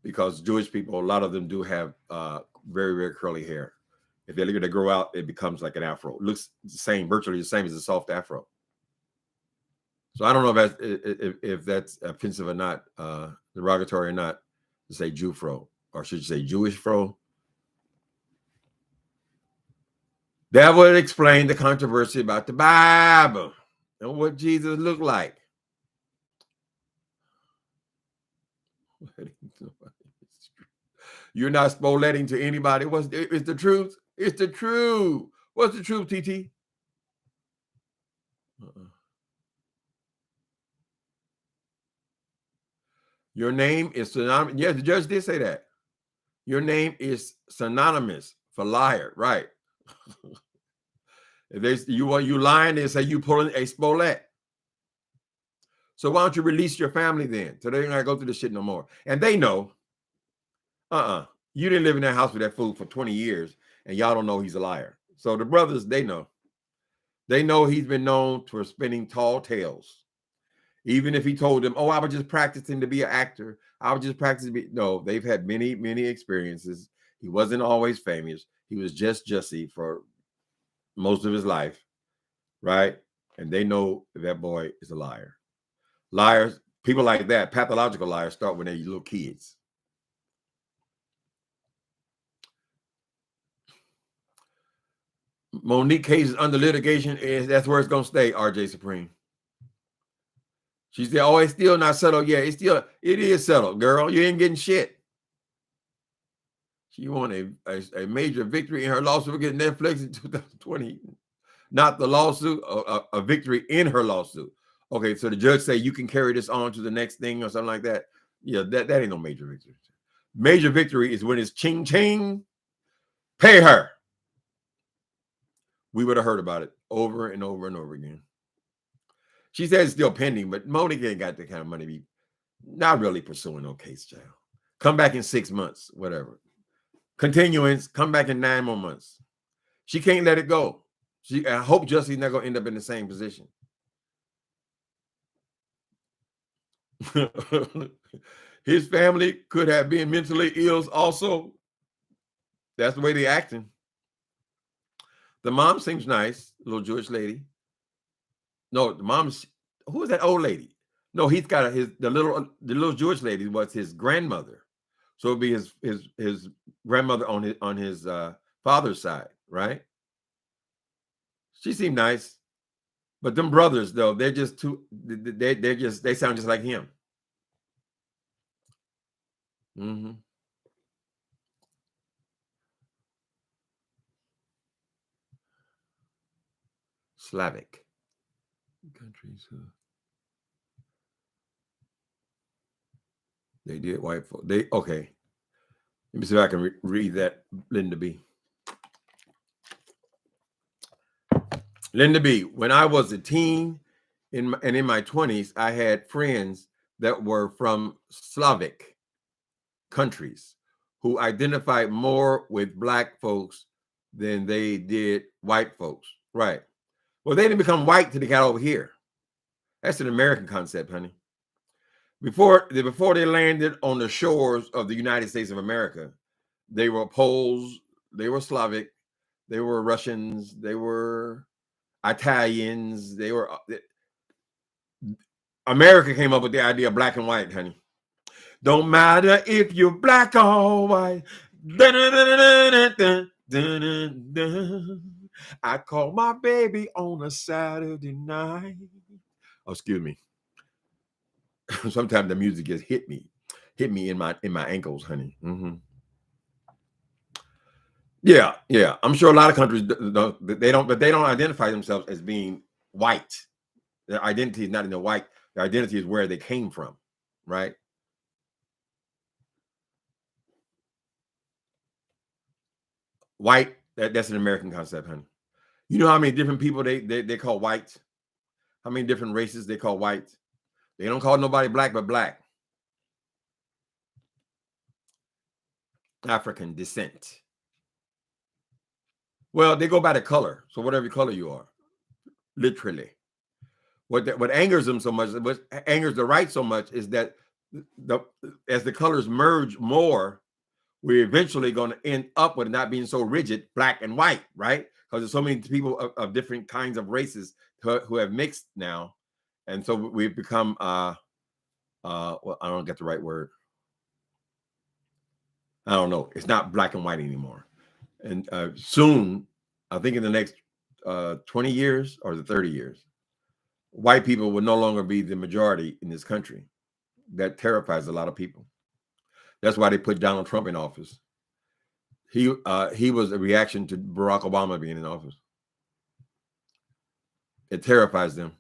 Because Jewish people, a lot of them do have very, very curly hair. If they let it grow out, it becomes like an afro. It looks the same, virtually the same as a soft afro. So I don't know if that's offensive or not, derogatory or not, to say Jufro, or should you say Jewish fro? That would explain the controversy about the Bible and what Jesus looked like. You're not Smolletting to anybody. It's the truth. It's the truth. What's the truth, TT? Your name is synonymous. Yes, the judge did say that. Your name is synonymous for liar, right? If you lying, they say you pulling a Smollett. So why don't you release your family then? So they're not gonna go through this shit no more. And they know. You didn't live in that house with that fool for 20 years, and y'all don't know he's a liar. So the brothers, they know. They know he's been known for spinning tall tales. Even if he told them, I was just practicing to be an actor. I was just practicing to be. No, they've had many, many experiences. He wasn't always famous. He was just Jussie for most of his life, right? And they know that boy is a liar. Liars, people like that, pathological liars, start when they're little kids. Monique case is under litigation. That's where it's going to stay, RJ Supreme. She said, it's still not settled. Yeah, it is settled, girl. You ain't getting shit. She won a major victory in her lawsuit against Netflix in 2020. Not the lawsuit, a victory in her lawsuit. Okay, so the judge say you can carry this on to the next thing or something like that. Yeah, that ain't no major victory. Major victory is when it's ching ching, pay her. We would have heard about it over and over and over again. She said it's still pending, but Monique ain't got that kind of money to be not really pursuing no case, child. Come back in 6 months, whatever. Continuance, come back in 9 more months. She can't let it go. I hope Jussie's not going to end up in the same position. His family could have been mentally ill also. That's the way they acting. The mom seems nice, little Jewish lady. No, the mom's, who is that old lady? No, he's got the little Jewish lady was his grandmother. So it'd be his grandmother on his father's side, right? She seemed nice. But them brothers, though, they're just too, they sound just like him. Mm-hmm. Slavic countries. They did white folk. Okay. Let me see if I can read that, Linda B. Linda B. When I was a teen in my 20s, I had friends that were from Slavic countries who identified more with black folks than they did white folks. Right. Well, they didn't become white till they got over here. That's an American concept, honey. Before they landed on the shores of the United States of America, they were Poles, they were Slavic, they were Russians, they were Italians, America came up with the idea of black and white, honey. Don't matter if you're black or white. I call my baby on a Saturday night. Oh, excuse me. Sometimes the music just hit me in my ankles, honey. Mm-hmm. Yeah. I'm sure a lot of countries they don't identify themselves as being white. Their identity is not in the white. Their identity is where they came from, right? White. That's an American concept, honey. You know how many different people they call white? How many different races they call white? They don't call nobody black but black. African descent. Well, they go by the color. So whatever color you are, literally. What angers them so much, what angers the right so much, is that as the colors merge more, we're eventually going to end up with not being so rigid, black and white, right? Because there's so many people of different kinds of races who have mixed now, and so we've become well, I don't get the right word. I don't know. It's not black and white anymore. And soon, I think in the next 20 years or the 30 years, white people will no longer be the majority in this country. That terrifies a lot of people. That's why they put Donald Trump in office. He was a reaction to Barack Obama being in office. It terrifies them.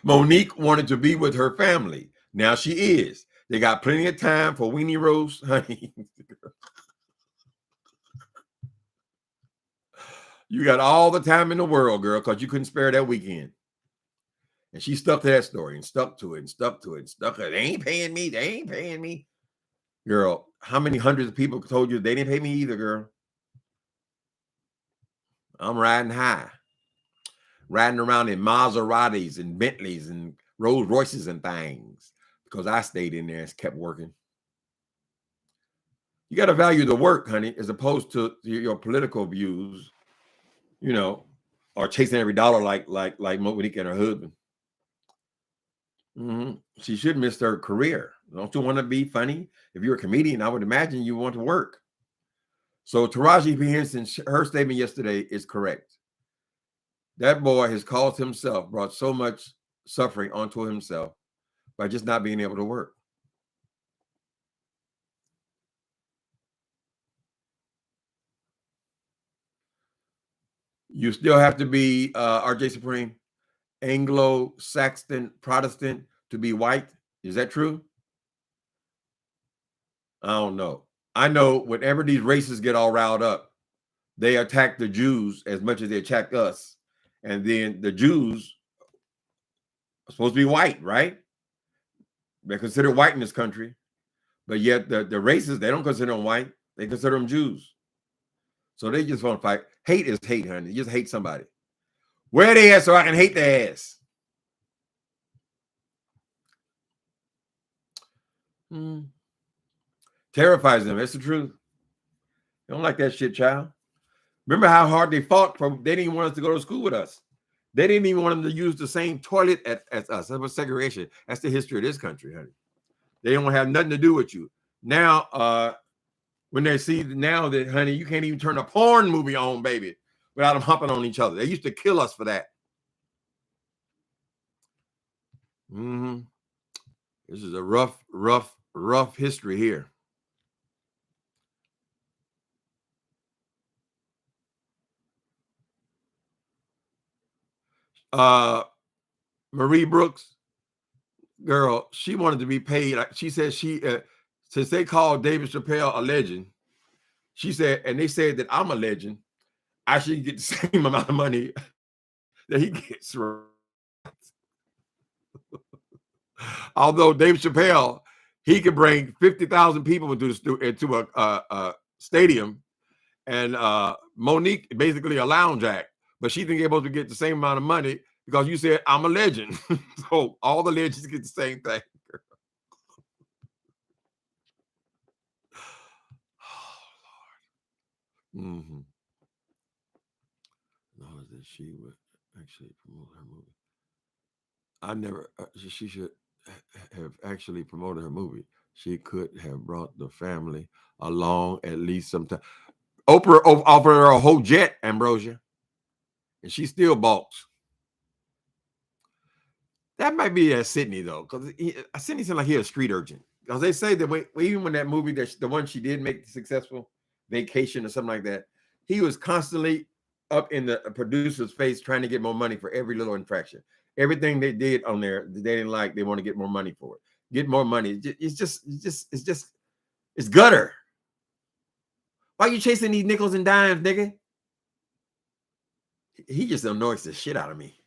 Monique wanted to be with her family. Now she is. They got plenty of time for weenie roast, honey. You got all the time in the world, girl, because you couldn't spare that weekend. And she stuck to that story and stuck to it and stuck to it and stuck to it. They ain't paying me. They ain't paying me. Girl, how many hundreds of people told you they didn't pay me either, girl? I'm riding high. Riding around in Maseratis and Bentleys and Rolls Royces and things because I stayed in there and kept working. You got to value the work, honey, as opposed to your political views, or chasing every dollar like Monique and her husband. Mm-hmm. She should miss her career. Don't you want to be funny? If you're a comedian, I would imagine you want to work. So Taraji P. Henson, her statement yesterday is correct. That boy has caused himself, brought so much suffering onto himself by just not being able to work. You still have to be RJ Supreme, Anglo-Saxon Protestant to be white. Is that true? I don't know. I know whenever these races get all riled up, they attack the Jews as much as they attack us. And then the Jews are supposed to be white, right? They're considered white in this country. But yet the races, they don't consider them white. They consider them Jews. So they just want to fight. Hate is hate, honey. You just hate somebody. Where they at so I can hate their ass? Terrifies them. That's the truth. They don't like that shit, child. Remember how hard they fought for? They didn't want us to go to school with us. They didn't even want them to use the same toilet as us. That was segregation. That's the history of this country, honey. They don't have nothing to do with you. Now, when they see now that, honey, you can't even turn a porn movie on, baby, without them humping on each other. They used to kill us for that. This is a rough history here. Marie Brooks, girl, she wanted to be paid. She said since they called David Chappelle a legend, she said, and they said that I'm a legend, I should get the same amount of money that he gets. Although Dave Chappelle, he could bring 50,000 people into a stadium, and Monique basically a lounge act, but she think they're supposed to get the same amount of money because you said I'm a legend. So all the legends get the same thing. Oh, Lord. Knowledge that she would actually promote her movie. I never. She should have actually promoted her movie. She could have brought the family along at least sometime. Oprah offered her a whole jet, Ambrosia, and she still balks. That might be Sydney though, because Sydney seems like he's a street urchin. Because they say that even when that movie, the one she did make successful, Vacation or something like that, he was constantly up in the producer's face trying to get more money for every little infraction. Everything they did on there, they didn't like. They want to get more money for it. Get more money. It's gutter. Why are you chasing these nickels and dimes, nigga? He just annoys the shit out of me.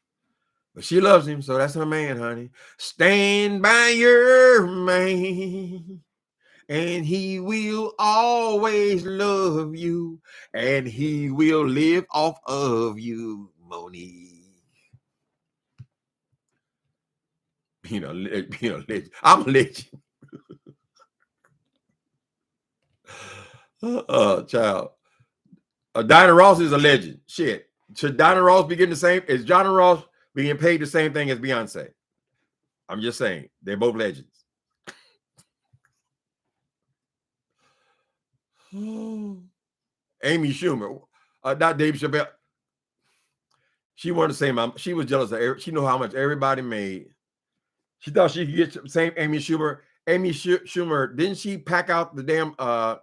But she loves him, so that's her man, honey. Stand by your man, and he will always love you, and he will live off of you, Monique. I'm a legend. Child. Diana Ross is a legend. Shit. Should Diana Ross be getting the same? Is Diana Ross being paid the same thing as Beyonce? I'm just saying. They're both legends. Amy Schumer. Not Dave Chappelle. She wanted the same. She was jealous of she knew how much everybody made. She thought she could get the same Amy Schumer. Amy Schumer, didn't she pack out the damn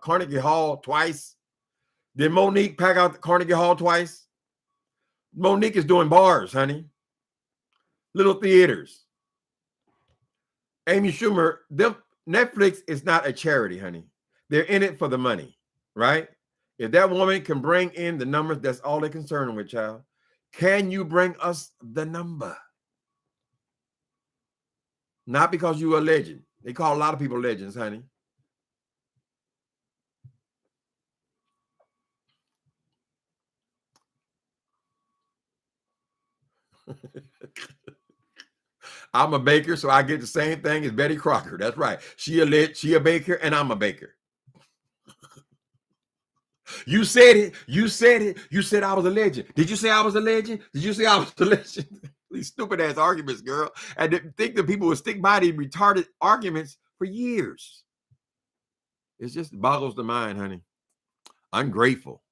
Carnegie Hall twice? Did Monique pack out the Carnegie Hall twice? Monique is doing bars, honey. Little theaters. Amy Schumer, Netflix is not a charity, honey. They're in it for the money, right? If that woman can bring in the numbers, that's all they're concerned with, child. Can you bring us the number? Not because you're a legend. They call a lot of people legends, honey. I'm a baker, so I get the same thing as Betty Crocker. That's right. She a baker, and I'm a baker. You said it. You said it. You said I was a legend. Did you say I was a legend? Did you say I was a legend? These stupid ass arguments, girl. And think that people would stick by these retarded arguments for years. It just boggles the mind, honey. Ungrateful.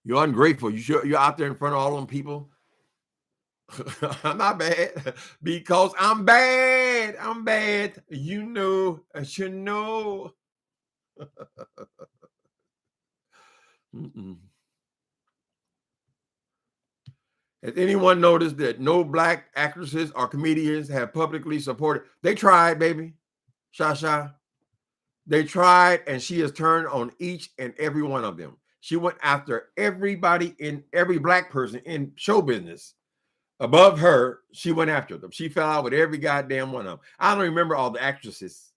You're ungrateful. You're out there in front of all them people. I'm not bad because I'm bad. I'm bad. You know, I should know. Has anyone noticed that no black actresses or comedians have publicly supported? They tried, baby. Shasha. They tried, and she has turned on each and every one of them. She went after everybody every black person in show business. Above her, she went after them. She fell out with every goddamn one of them. I don't remember all the actresses.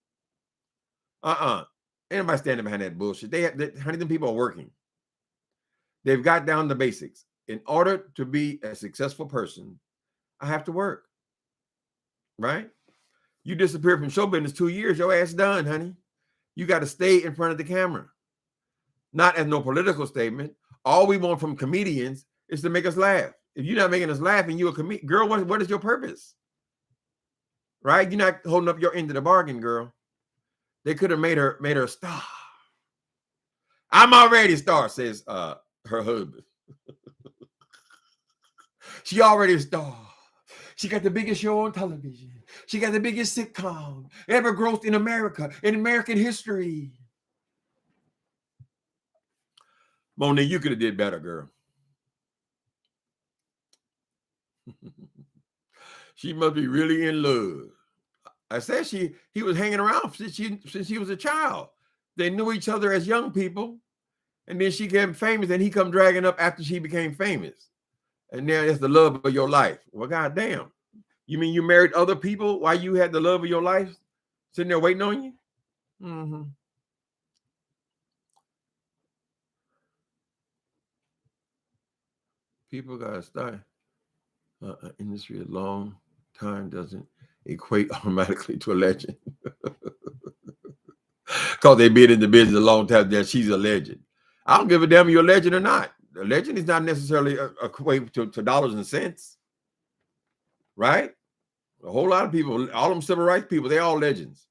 Anybody standing behind that bullshit? Honey, them people are working. They've got down the basics. in order to be a successful person, I have to work, right? You disappear from show business 2 years, your ass done, honey. You got to stay in front of the camera. Not as no political statement. All we want from comedians is to make us laugh. If you're not making us laugh and you're a comedian, girl, what is your purpose? Right? You're not holding up your end of the bargain, girl. They could have made her a star. I'm already a star, says her husband. She already a star. She got the biggest show on television. She got the biggest sitcom ever grossed in America, in American history. Monique, you could have did better, girl. She must be really in love. I said he was hanging around since she was a child. They knew each other as young people, and then she became famous, and he come dragging up after she became famous. And now it's the love of your life. Well, goddamn. You mean you married other people while you had the love of your life sitting there waiting on you? Mm-hmm. People gotta start. Industry a long time doesn't equate automatically to a legend. Because they've been in the business a long time, that she's a legend. I don't give a damn if you're a legend or not. A legend is not necessarily equate to dollars and cents, right? A whole lot of people, all them civil rights people, they all legends,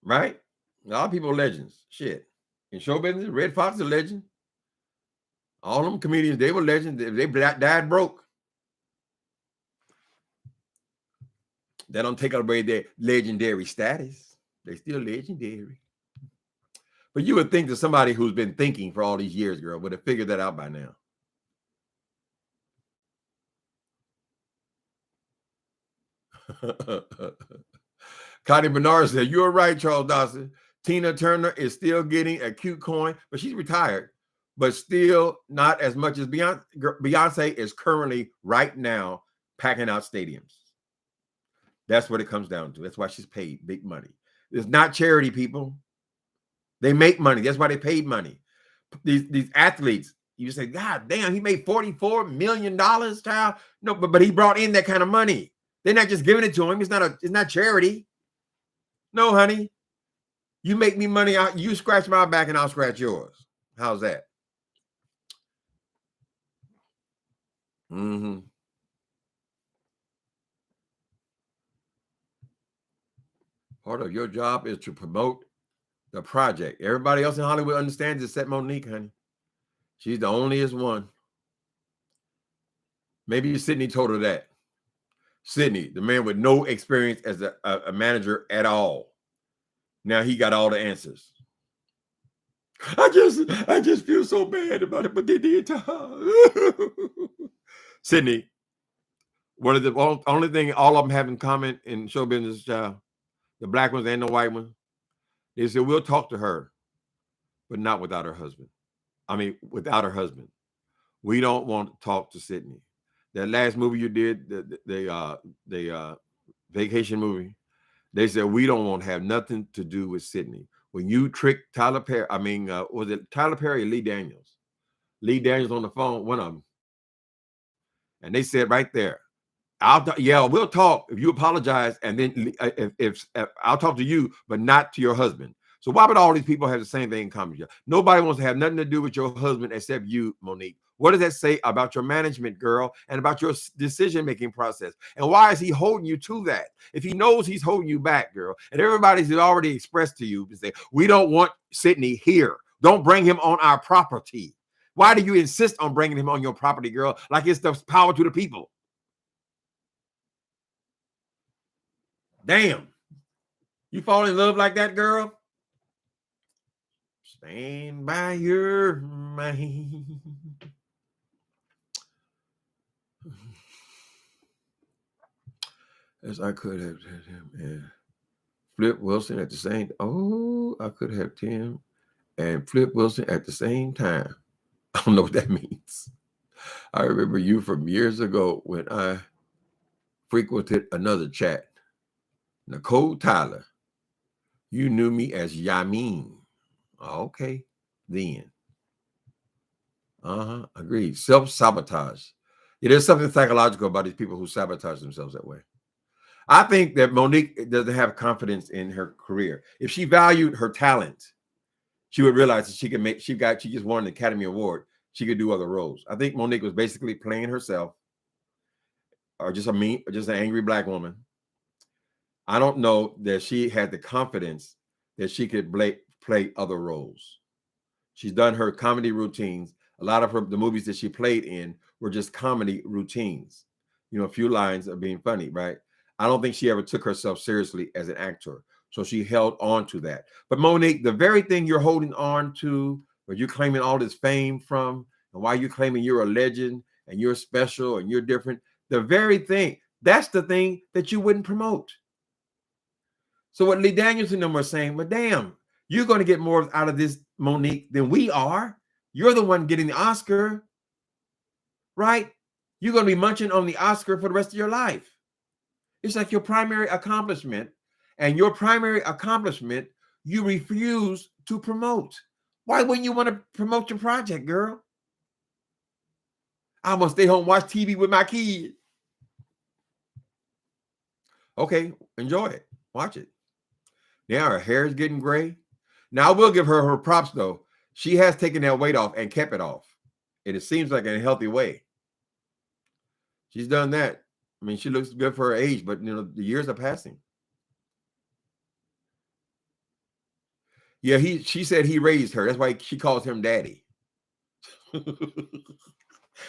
right? A lot of people are legends. Shit. In show business, Red Fox is a legend. All them comedians, they were legends. They died broke. That don't take away their legendary status. They're still legendary. But you would think that somebody who's been thinking for all these years, girl, would have figured that out by now. Connie Bernard said, "You're right, Charles Dawson. Tina Turner is still getting a cute coin, but she's retired, but still not as much as Beyonce. Beyonce is currently right now packing out stadiums. That's what it comes down to. That's why she's paid big money. It's not charity, people. They make money. That's why they paid money. These athletes, you say, God damn, he made $44 million, child. No, but he brought in that kind of money. They're not just giving it to him. It's not charity. No, honey. You make me money out, you scratch my back and I'll scratch yours. How's that? Mm-hmm. Part of your job is to promote the project. Everybody else in Hollywood understands except Monique, honey. She's the onlyest one. Maybe Sydney told her that. Sydney, the man with no experience as a manager at all. Now he got all the answers. I just feel so bad about it, but they did to her. Sydney, one of the only thing all of them have in common in show business, child, the black ones and the white ones, they said, we'll talk to her, but not without her husband. I mean, without her husband. We don't want to talk to Sydney. That last movie you did, the vacation movie, they said, we don't want to have nothing to do with Sydney. When you tricked Tyler Perry, was it Tyler Perry or Lee Daniels? Lee Daniels on the phone, one of them. And they said right there, we'll talk if you apologize, and then if I'll talk to you, but not to your husband. So why would all these people have the same thing in common? Nobody wants to have nothing to do with your husband except you, Monique. What does that say about your management, girl, and about your decision-making process? And why is he holding you to that? If he knows he's holding you back, girl, and everybody's already expressed to you to say, we don't want Sydney here. Don't bring him on our property. Why do you insist on bringing him on your property, girl, like it's the power to the people? Damn. You fall in love like that, girl? Stand by your mind. As I could have him and Flip Wilson at the same. Oh, I could have Tim and Flip Wilson at the same time. I don't know what that means. I remember you from years ago when I frequented another chat. Nicole Tyler. You knew me as Yamin. Okay, then. Agreed. Self-sabotage. It is something psychological about these people who sabotage themselves that way. I think that Monique doesn't have confidence in her career. If she valued her talent, she would realize that she can make. She just won an Academy Award. She could do other roles. I think Monique was basically playing herself, or just an angry black woman. I don't know that she had the confidence that she could play other roles. She's done her comedy routines. A lot of the movies that she played in were just comedy routines. You know, a few lines of being funny, right? I don't think she ever took herself seriously as an actor. So she held on to that. But Monique, the very thing you're holding on to, where you're claiming all this fame from, and why you're claiming you're a legend and you're special and you're different, the very thing, that's the thing that you wouldn't promote. So what Lee Daniels and them are saying, but damn, you're going to get more out of this, Monique, than we are. You're the one getting the Oscar, right? You're going to be munching on the Oscar for the rest of your life. It's like your primary accomplishment, and your primary accomplishment, you refuse to promote. Why wouldn't you want to promote your project, girl? I'm going to stay home and watch TV with my kid. Okay, enjoy it. Watch it. Now her hair is getting gray. Now, I will give her her props, though. She has taken that weight off and kept it off. And it seems like in a healthy way. She's done that. I mean, she looks good for her age, but, you know, the years are passing. Yeah, she said he raised her. That's why she calls him daddy.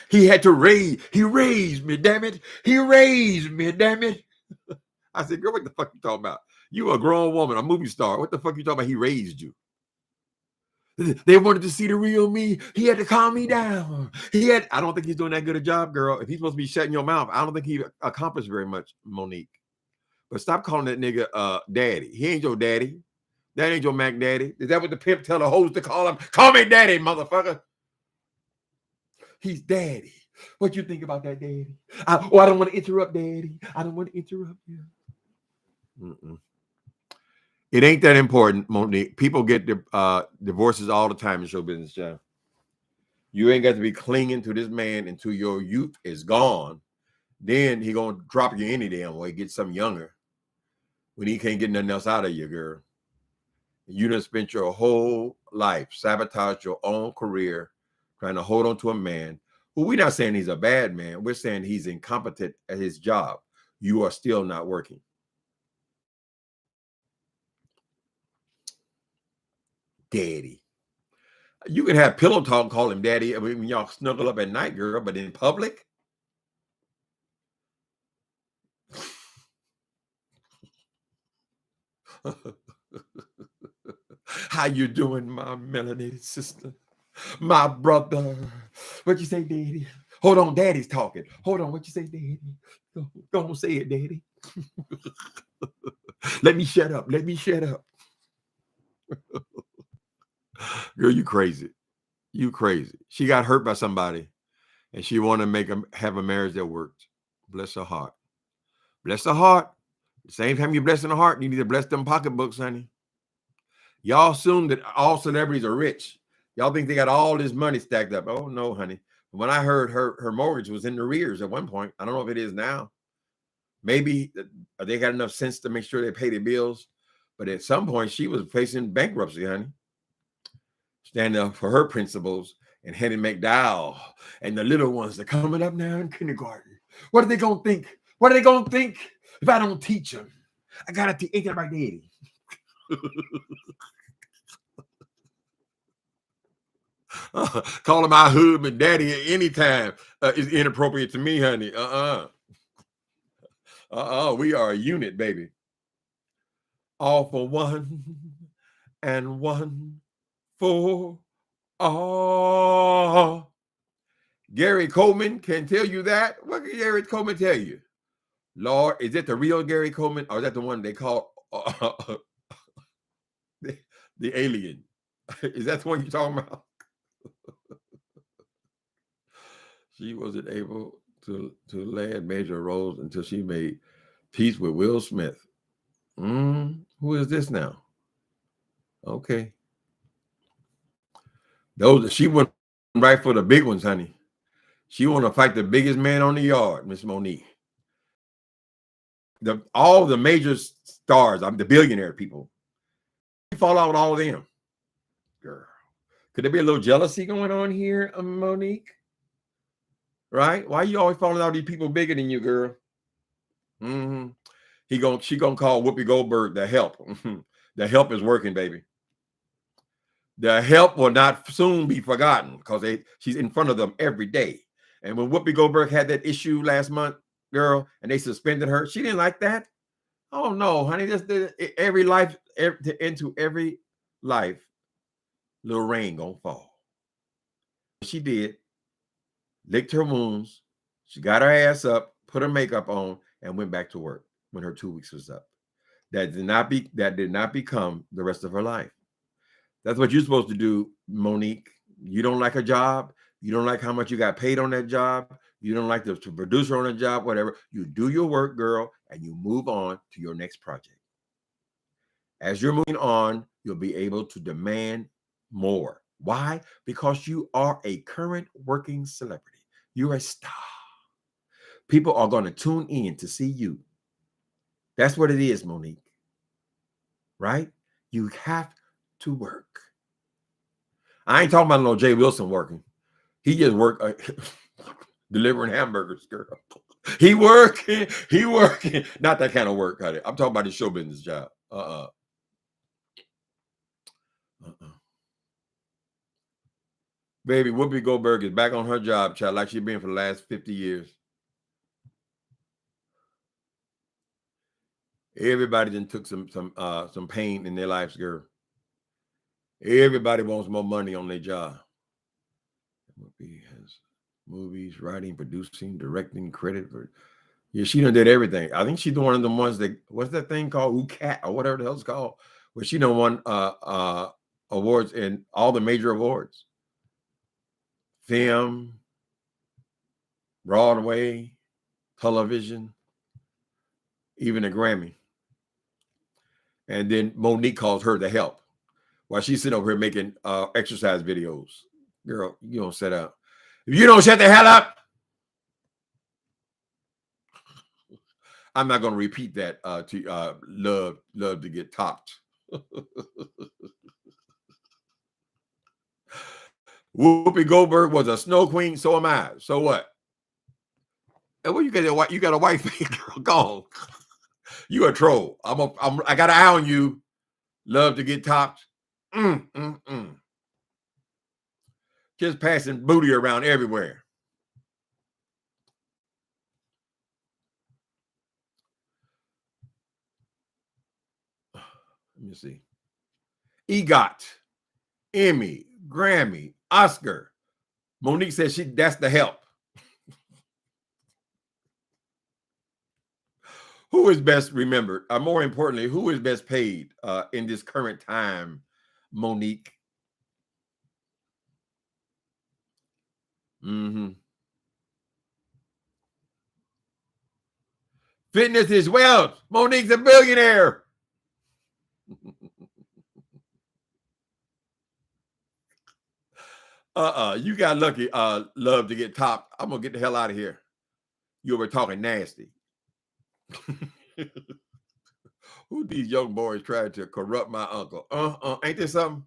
He had to raise. He raised me, damn it. He raised me, damn it. I said, girl, what the fuck you talking about? You a grown woman, a movie star. What the fuck you talking about? He raised you. They wanted to see the real me. He had to calm me down. I don't think he's doing that good a job, girl. If he's supposed to be shutting your mouth, I don't think he accomplished very much, Monique. But stop calling that nigga daddy. He ain't your daddy. That ain't your Mac daddy. Is that what the pimp tell the hoes to call him? Call me daddy, motherfucker. He's daddy. What you think about that, daddy? I don't want to interrupt, daddy. I don't want to interrupt you. It ain't that important, Monique. People get divorces all the time in show business, John. You ain't got to be clinging to this man until your youth is gone. Then he gonna drop you any damn way, get something younger. When he can't get nothing else out of you, girl. You done spent your whole life, sabotaged your own career, trying to hold on to a man who, we're not saying he's a bad man. We're saying he's incompetent at his job. You are still not working. Daddy. You can have pillow talk, call him daddy. I mean, when y'all snuggle up at night, girl, but in public? How you doing, my melanated sister? My brother. What you say, daddy? Hold on, daddy's talking. Hold on, what you say, daddy? Go on, say it, daddy. Let me shut up. Let me shut up. Girl, you crazy. You crazy. She got hurt by somebody, and she wanted to have a marriage that worked. Bless her heart. Bless her heart. The same time you're blessing her heart, you need to bless them pocketbooks, honey. Y'all assume that all celebrities are rich. Y'all think they got all this money stacked up. Oh, no, honey. When I heard her mortgage was in the rears at one point, I don't know if it is now. Maybe they got enough sense to make sure they pay their bills. But at some point, she was facing bankruptcy, honey. Standing up for her principles, and Henny McDowell and the little ones that are coming up now in kindergarten. What are they going to think? What are they going to think if I don't teach them? I got to teach my daddy. Calling my husband daddy at any time is inappropriate to me, honey. We are a unit, baby. All for one and one for all. Gary Coleman can tell you that. What can Gary Coleman tell you? Lord, is it the real Gary Coleman, or is that the one they call the alien? Is that the one you're talking about? She wasn't able to land major roles until she made peace with Will Smith. Who is this now? Okay. She went right for the big ones, honey. She want to fight the biggest man on the yard, Miss Monique. All the major stars, I'm the billionaire people. You fall out with all of them, girl. Could there be a little jealousy going on here, Monique? Right? Why you always falling out with these people bigger than you, girl? Mm-hmm. She gonna call Whoopi Goldberg the help. The help is working, baby. The help will not soon be forgotten because she's in front of them every day. And when Whoopi Goldberg had that issue last month, girl, and they suspended her, she didn't like that. Oh no, honey, just every life, into every life, little rain gonna fall. She did, licked her wounds. She got her ass up, put her makeup on, and went back to work when her 2 weeks was up. That did not become the rest of her life. That's what you're supposed to do, Monique. You don't like a job. You don't like how much you got paid on that job. You don't like the producer on a job, whatever. You do your work, girl, and you move on to your next project. As you're moving on, you'll be able to demand more. Why? Because you are a current working celebrity. You're a star. People are going to tune in to see you. That's what it is, Monique. Right? You have to work. I ain't talking about no Jay Wilson working. He just work delivering hamburgers, girl. He working. Not that kind of work, honey. I'm talking about his show business job. Baby, Whoopi Goldberg is back on her job, child, like she's been for the last 50 years. Everybody then took some pain in their lives, girl. Everybody wants more money on their job. Whoopi has movies, writing, producing, directing, credit for. Yeah, she done did everything. I think she's one of the ones that, what's that thing called? Cat or whatever the hell it's called. Where she done won awards in all the major awards. Film, Broadway, television, even a Grammy. And then Monique calls her the help while she's sitting over here making exercise videos. Girl, you don't set up. If you don't shut the hell up, I'm not going to repeat that to love to get topped. Whoopi Goldberg was a snow queen, so am I. So what? And what you got a white face, girl. Go on. You a troll. I got an eye on you. Love to get topped. Just passing booty around everywhere. Let me see. EGOT, Emmy, Grammy, Oscar. Monique says that's the help. Who is best remembered? More importantly, who is best paid in this current time, Monique? Fitness is wealth. Monique's a billionaire. You got lucky. Love to get topped. I'm gonna get the hell out of here. You were talking nasty. Who these young boys tried to corrupt my uncle? Ain't there something?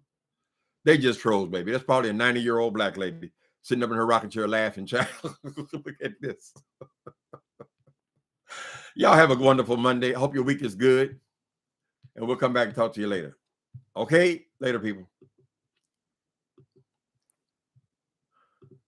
They just trolls, baby. That's probably a 90-year-old black lady sitting up in her rocking chair laughing. Child, look at this. Y'all have a wonderful Monday. I hope your week is good. And we'll come back and talk to you later. Okay? Later, people.